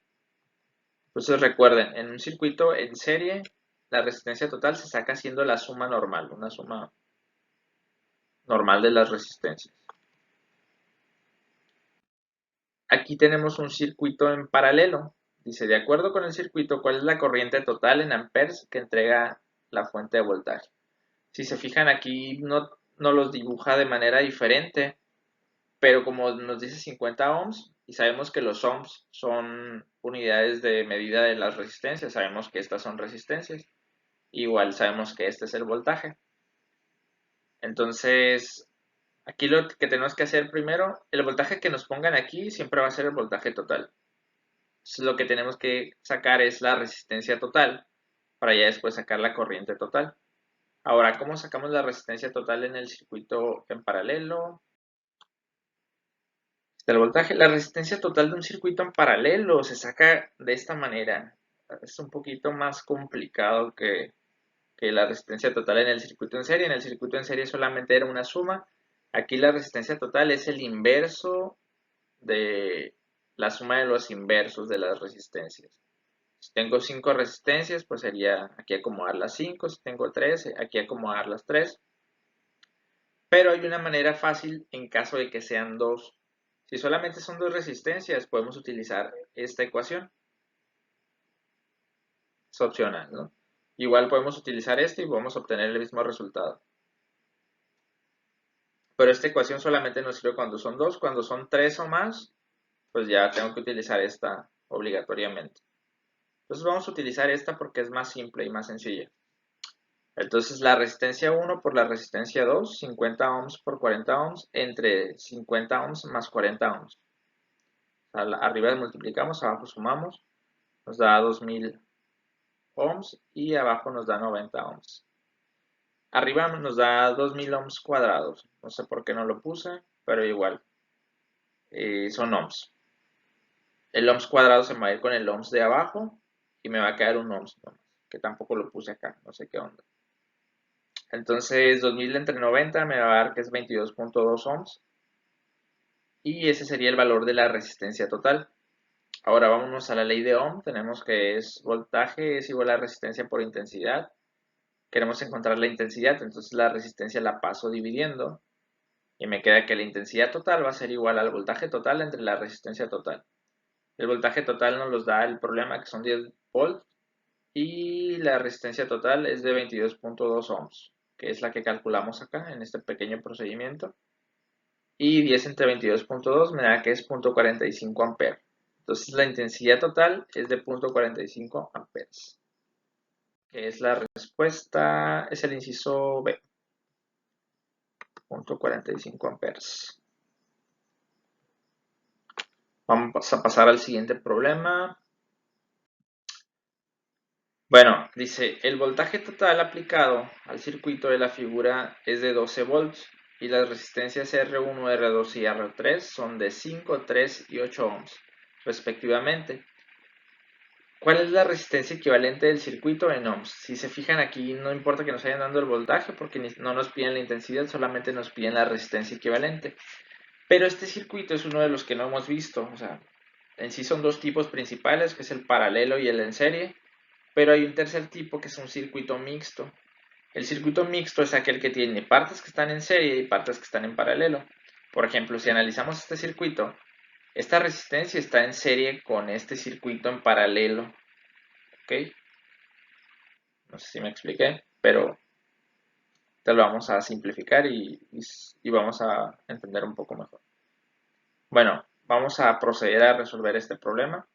Entonces recuerden, en un circuito en serie, la resistencia total se saca haciendo la suma normal, una suma normal de las resistencias. Aquí tenemos un circuito en paralelo. Dice, de acuerdo con el circuito, ¿cuál es la corriente total en amperes que entrega la fuente de voltaje? Si se fijan aquí, no los dibuja de manera diferente, pero como nos dice 50 ohms, y sabemos que los ohms son unidades de medida de las resistencias, sabemos que estas son resistencias, igual sabemos que este es el voltaje. Entonces, aquí lo que tenemos que hacer primero, el voltaje que nos pongan aquí siempre va a ser el voltaje total. Entonces lo que tenemos que sacar es la resistencia total para ya después sacar la corriente total. Ahora, ¿cómo sacamos la resistencia total en el circuito en paralelo? El voltaje, la resistencia total de un circuito en paralelo se saca de esta manera. Es un poquito más complicado que la resistencia total en el circuito en serie. En el circuito en serie solamente era una suma. Aquí la resistencia total es el inverso de la suma de los inversos de las resistencias. Si tengo 5 resistencias, pues sería aquí acomodar las 5. Si tengo 3, aquí acomodar las 3. Pero hay una manera fácil en caso de que sean 2. Si solamente son 2 resistencias, podemos utilizar esta ecuación. Es opcional, ¿no? Igual podemos utilizar esto y vamos a obtener el mismo resultado. Pero esta ecuación solamente nos sirve cuando son 2. Cuando son 3 o más, pues ya tengo que utilizar esta obligatoriamente. Entonces vamos a utilizar esta porque es más simple y más sencilla. Entonces la resistencia 1 por la resistencia 2, 50 ohms por 40 ohms, entre 50 ohms más 40 ohms. Arriba multiplicamos, abajo sumamos, nos da 2000 ohms y abajo nos da 90 ohms. Arriba nos da 2000 ohms cuadrados, no sé por qué no lo puse, pero igual, son ohms. El ohms cuadrado se me va a ir con el ohms de abajo y me va a quedar un ohms nomás, que tampoco lo puse acá, no sé qué onda. Entonces 2000 entre 90 me va a dar que es 22.2 ohms y ese sería el valor de la resistencia total. Ahora vámonos a la ley de Ohm. Tenemos que es voltaje es igual a resistencia por intensidad. Queremos encontrar la intensidad, entonces la resistencia la paso dividiendo y me queda que la intensidad total va a ser igual al voltaje total entre la resistencia total. El voltaje total nos los da el problema, que son 10 volts, y la resistencia total es de 22.2 ohms, que es la que calculamos acá en este pequeño procedimiento. Y 10 entre 22.2 me da que es 0.45 amperes. Entonces la intensidad total es de 0.45 amperes, que es la respuesta, es el inciso B, 0.45 amperes. Vamos a pasar al siguiente problema. Bueno, dice, el voltaje total aplicado al circuito de la figura es de 12 volts y las resistencias R1, R2 y R3 son de 5, 3 y 8 ohms, respectivamente. ¿Cuál es la resistencia equivalente del circuito en ohms? Si se fijan aquí, no importa que nos hayan dando el voltaje porque no nos piden la intensidad, solamente nos piden la resistencia equivalente. Pero este circuito es uno de los que no hemos visto. O sea, en sí son dos tipos principales, que es el paralelo y el en serie. Pero hay un tercer tipo que es un circuito mixto. El circuito mixto es aquel que tiene partes que están en serie y partes que están en paralelo. Por ejemplo, si analizamos este circuito, esta resistencia está en serie con este circuito en paralelo. ¿Ok? No sé si me expliqué, pero te lo vamos a simplificar y vamos a entender un poco mejor. Bueno, vamos a proceder a resolver este problema.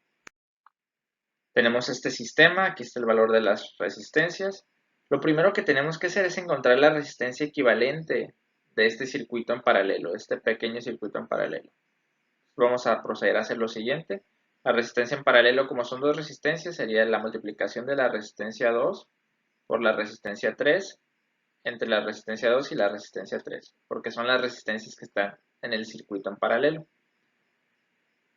Tenemos este sistema, aquí está el valor de las resistencias. Lo primero que tenemos que hacer es encontrar la resistencia equivalente de este circuito en paralelo, este pequeño circuito en paralelo. Vamos a proceder a hacer lo siguiente. La resistencia en paralelo, como son dos resistencias, sería la multiplicación de la resistencia 2 por la resistencia 3 entre la resistencia 2 y la resistencia 3, porque son las resistencias que están en el circuito en paralelo.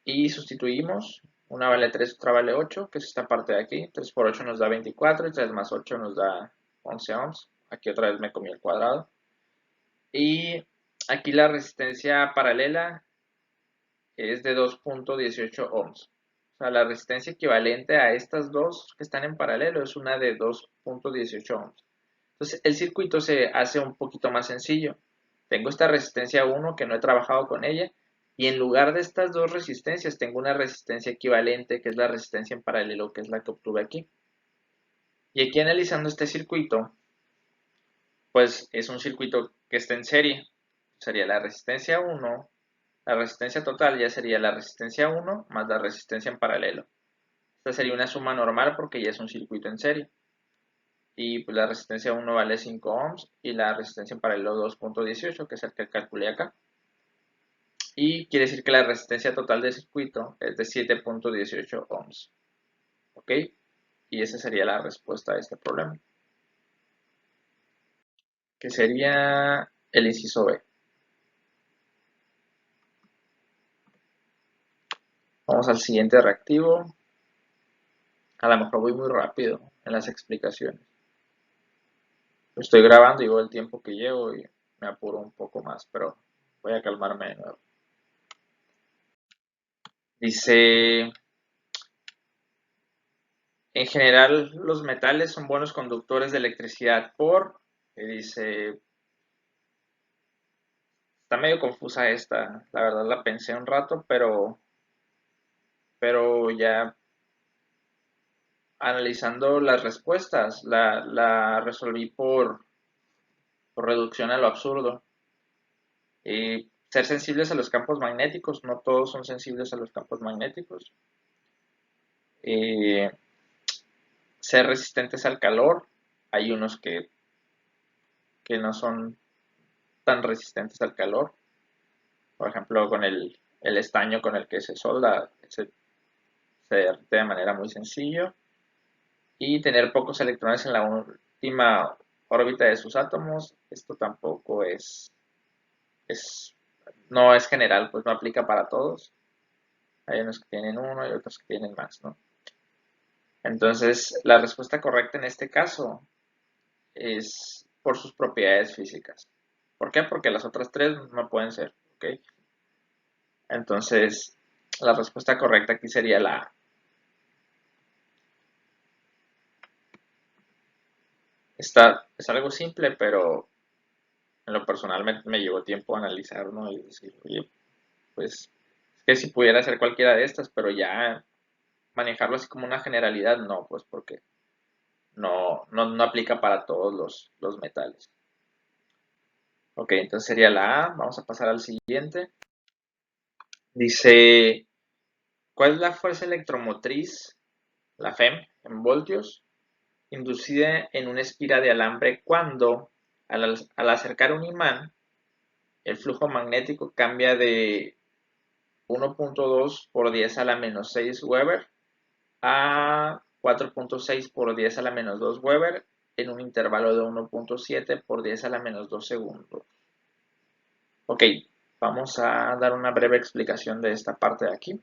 Y sustituimos, una vale 3, otra vale 8, que es esta parte de aquí. 3 por 8 nos da 24 y 3 más 8 nos da 11 ohms. Aquí otra vez me comí el cuadrado. Y aquí la resistencia paralela es de 2.18 ohms. O sea, la resistencia equivalente a estas dos que están en paralelo es una de 2.18 ohms. Entonces, el circuito se hace un poquito más sencillo. Tengo esta resistencia 1 que no he trabajado con ella y en lugar de estas dos resistencias tengo una resistencia equivalente que es la resistencia en paralelo, que es la que obtuve aquí. Y aquí analizando este circuito, pues es un circuito que está en serie. Sería la resistencia 1, la resistencia total ya sería la resistencia 1 más la resistencia en paralelo. Esta sería una suma normal porque ya es un circuito en serie. Y pues la resistencia 1 vale 5 ohms y la resistencia en paralelo 2.18, que es el que calculé acá. y quiere decir que la resistencia total del circuito es de 7.18 ohms. ¿Ok? Y esa sería la respuesta a este problema, que sería el inciso B. Vamos al siguiente reactivo. A lo mejor voy muy rápido en las explicaciones. Lo estoy grabando y veo el tiempo que llevo y me apuro un poco más, pero voy a calmarme de nuevo. Dice, en general los metales son buenos conductores de electricidad dice, está medio confusa esta, la verdad la pensé un rato, pero ya analizando las respuestas, la resolví por reducción a lo absurdo. Ser sensibles a los campos magnéticos, no todos son sensibles a los campos magnéticos. Eh, Ser resistentes al calor, hay unos que no son tan resistentes al calor. Por ejemplo, con el estaño con el que se solda, se derrite de manera muy sencilla. Y tener pocos electrones en la última órbita de sus átomos, esto tampoco no es general, pues no aplica para todos. Hay unos que tienen uno y otros que tienen más, ¿no? Entonces, la respuesta correcta en este caso es por sus propiedades físicas. ¿Por qué? Porque las otras tres no pueden ser, ¿ok? Entonces, la respuesta correcta aquí sería la A. Es algo simple, pero en lo personal me llevó tiempo analizar, ¿no? Y decir, oye, pues es que si pudiera hacer cualquiera de estas, pero ya manejarlo así como una generalidad, no, pues porque no aplica para todos los metales. Ok, entonces sería la A. Vamos a pasar al siguiente. Dice, ¿cuál es la fuerza electromotriz, la FEM, en voltios, inducida en una espira de alambre cuando, al acercar un imán, el flujo magnético cambia de 1.2 por 10 a la menos 6 Weber a 4.6 por 10 a la menos 2 Weber en un intervalo de 1.7 por 10 a la menos 2 segundos? Ok, vamos a dar una breve explicación de esta parte de aquí.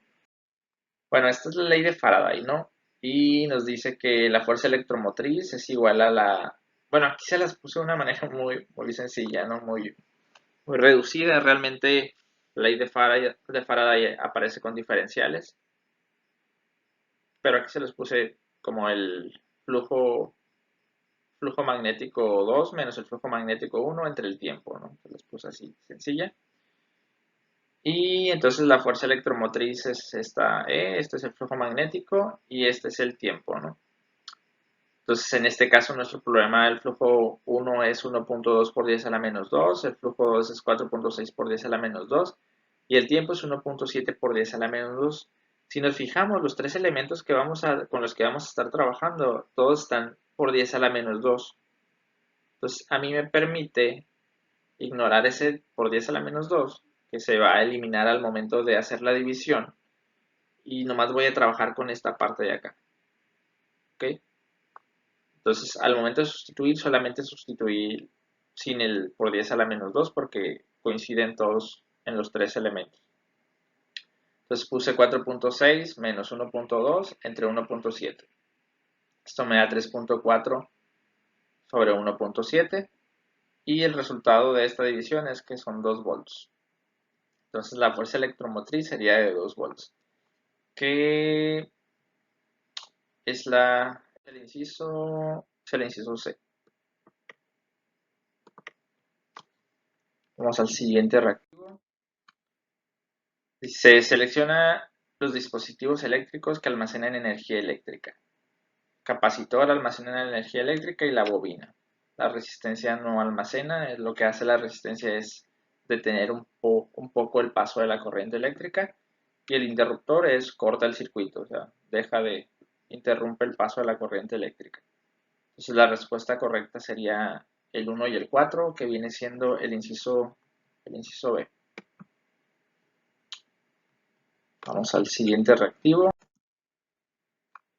Bueno, esta es la ley de Faraday, ¿no? Y nos dice que la fuerza electromotriz es igual a la... Bueno, aquí se las puse de una manera muy sencilla, ¿no? Muy reducida. Realmente la ley de Faraday aparece con diferenciales, pero aquí se los puse como el flujo magnético 2 menos el flujo magnético 1 entre el tiempo, ¿no? Se los puse así, sencilla. Y entonces la fuerza electromotriz es esta E, este es el flujo magnético y este es el tiempo, ¿no? Entonces en este caso nuestro problema del flujo 1 es 1.2 por 10 a la menos 2, el flujo 2 es 4.6 por 10 a la menos 2 y el tiempo es 1.7 por 10 a la menos 2. Si nos fijamos, los tres elementos con los que vamos a estar trabajando, todos están por 10 a la menos 2. Entonces a mí me permite ignorar ese por 10 a la menos 2, que se va a eliminar al momento de hacer la división, y nomás voy a trabajar con esta parte de acá. ¿Ok? Entonces, al momento de sustituir, solamente sustituir sin el por 10 a la menos 2 porque coinciden todos en los tres elementos. Entonces puse 4.6 menos 1.2 entre 1.7. Esto me da 3.4 sobre 1.7 y el resultado de esta división es que son 2 volts. Entonces la fuerza electromotriz sería de 2 volts. ¿Qué es el inciso C? Vamos al siguiente reactivo. Se selecciona los dispositivos eléctricos que almacenan energía eléctrica. Capacitor almacena energía eléctrica y la bobina. La resistencia no almacena, lo que hace la resistencia es detener un poco el paso de la corriente eléctrica y el interruptor corta el circuito, o sea, interrumpe el paso de la corriente eléctrica. Entonces la respuesta correcta sería el 1 y el 4, que viene siendo el inciso B. Vamos al siguiente reactivo.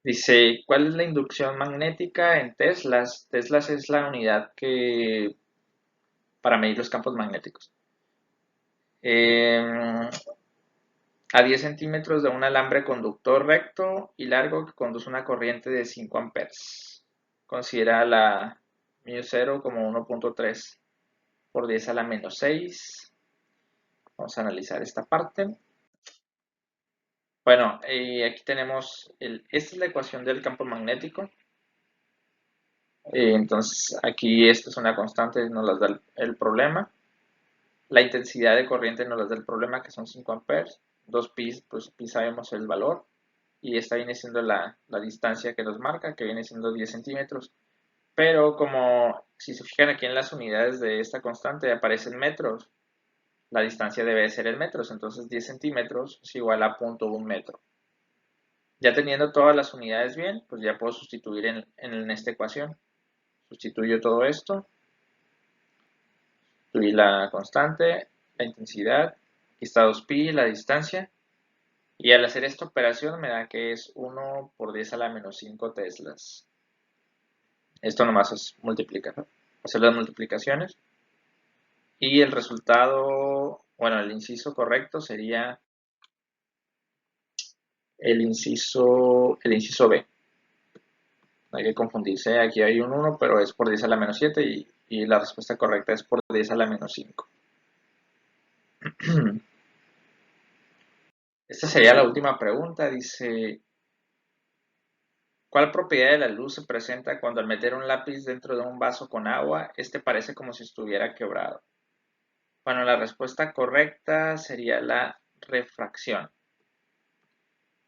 Dice, ¿cuál es la inducción magnética en teslas? Teslas es la unidad para medir los campos magnéticos. A 10 centímetros de un alambre conductor recto y largo que conduce una corriente de 5 amperes. Considera la μ0 como 1.3 por 10 a la menos 6. Vamos a analizar esta parte. Bueno, aquí tenemos, esta es la ecuación del campo magnético. Entonces, aquí esta es una constante, nos las da el problema. La intensidad de corriente nos las da el problema, que son 5 amperes. 2pi, pues pi sabemos el valor. Y esta viene siendo la distancia que nos marca, que viene siendo 10 centímetros. Pero como, si se fijan aquí en las unidades de esta constante, aparecen metros. La distancia debe ser en metros, entonces 10 centímetros es igual a 0.1 metro. Ya teniendo todas las unidades bien, pues ya puedo sustituir en esta ecuación. Sustituyo todo esto, sustituir la constante, la intensidad, aquí está 2pi, la distancia, y al hacer esta operación me da que es 1 por 10 a la menos 5 teslas. Esto nomás es multiplicar, ¿no? Hacer las multiplicaciones. Y el resultado, bueno, el inciso correcto sería el inciso B. No hay que confundirse, aquí hay un 1, pero es por 10 a la menos 7 y la respuesta correcta es por 10 a la menos 5. Esta sería la última pregunta. Dice, ¿cuál propiedad de la luz se presenta cuando al meter un lápiz dentro de un vaso con agua, este parece como si estuviera quebrado? Bueno, la respuesta correcta sería la refracción.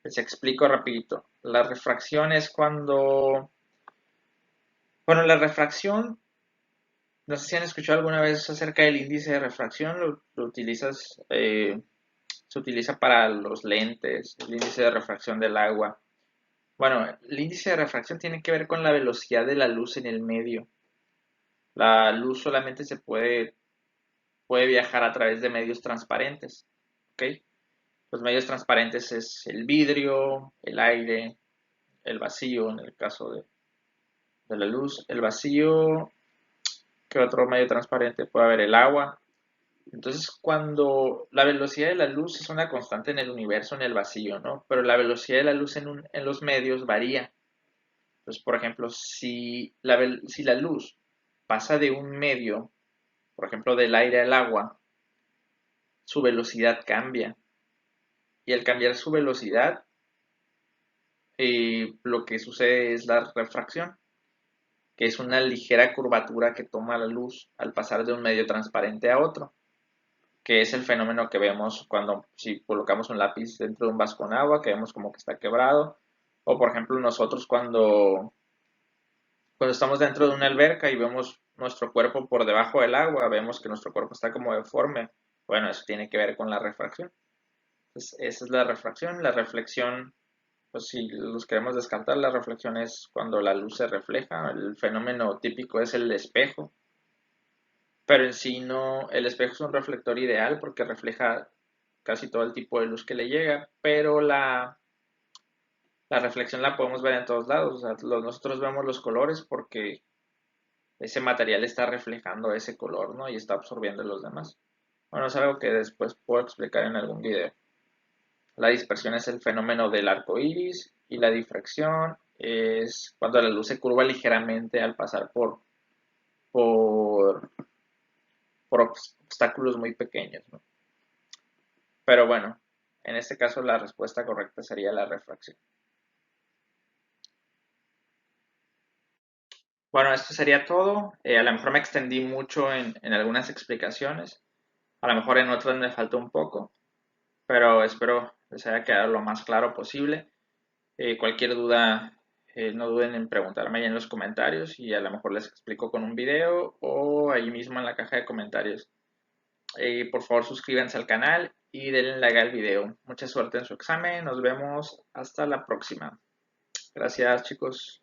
Les explico rapidito. La refracción es cuando... Bueno, la refracción, no sé si han escuchado alguna vez acerca del índice de refracción, lo utilizas, se utiliza para los lentes, el índice de refracción del agua. Bueno, el índice de refracción tiene que ver con la velocidad de la luz en el medio. La luz solamente puede viajar a través de medios transparentes, ¿ok? Los medios transparentes es el vidrio, el aire, el vacío, en el caso de la luz. El vacío, ¿qué otro medio transparente? Puede haber el agua. Entonces, cuando la velocidad de la luz es una constante en el universo, en el vacío, ¿no? Pero la velocidad de la luz en los medios varía. Entonces, por ejemplo, si la luz pasa de un medio, por ejemplo, del aire al agua, su velocidad cambia. Y al cambiar su velocidad, lo que sucede es la refracción, que es una ligera curvatura que toma la luz al pasar de un medio transparente a otro, que es el fenómeno que vemos cuando si colocamos un lápiz dentro de un vaso con agua, que vemos como que está quebrado, o por ejemplo nosotros cuando estamos dentro de una alberca y vemos nuestro cuerpo por debajo del agua, vemos que nuestro cuerpo está como deforme. Bueno, eso tiene que ver con la refracción. Entonces, esa es la refracción. La reflexión, pues si los queremos descartar, la reflexión es cuando la luz se refleja. El fenómeno típico es el espejo. Pero en sí no, el espejo es un reflector ideal porque refleja casi todo el tipo de luz que le llega, pero la reflexión la podemos ver en todos lados. O sea, nosotros vemos los colores porque ese material está reflejando ese color, ¿no? Y está absorbiendo los demás. Bueno, es algo que después puedo explicar en algún video. La dispersión es el fenómeno del arco iris y la difracción es cuando la luz se curva ligeramente al pasar por, por obstáculos muy pequeños, ¿no? Pero bueno, en este caso la respuesta correcta sería la refracción. Bueno, esto sería todo. A lo mejor me extendí mucho en algunas explicaciones. A lo mejor en otras me faltó un poco. Pero espero les haya quedado lo más claro posible. Cualquier duda, no duden en preguntarme ahí en los comentarios y a lo mejor les explico con un video o ahí mismo en la caja de comentarios. Por favor suscríbanse al canal y denle like al video. Mucha suerte en su examen. Nos vemos hasta la próxima. Gracias, chicos.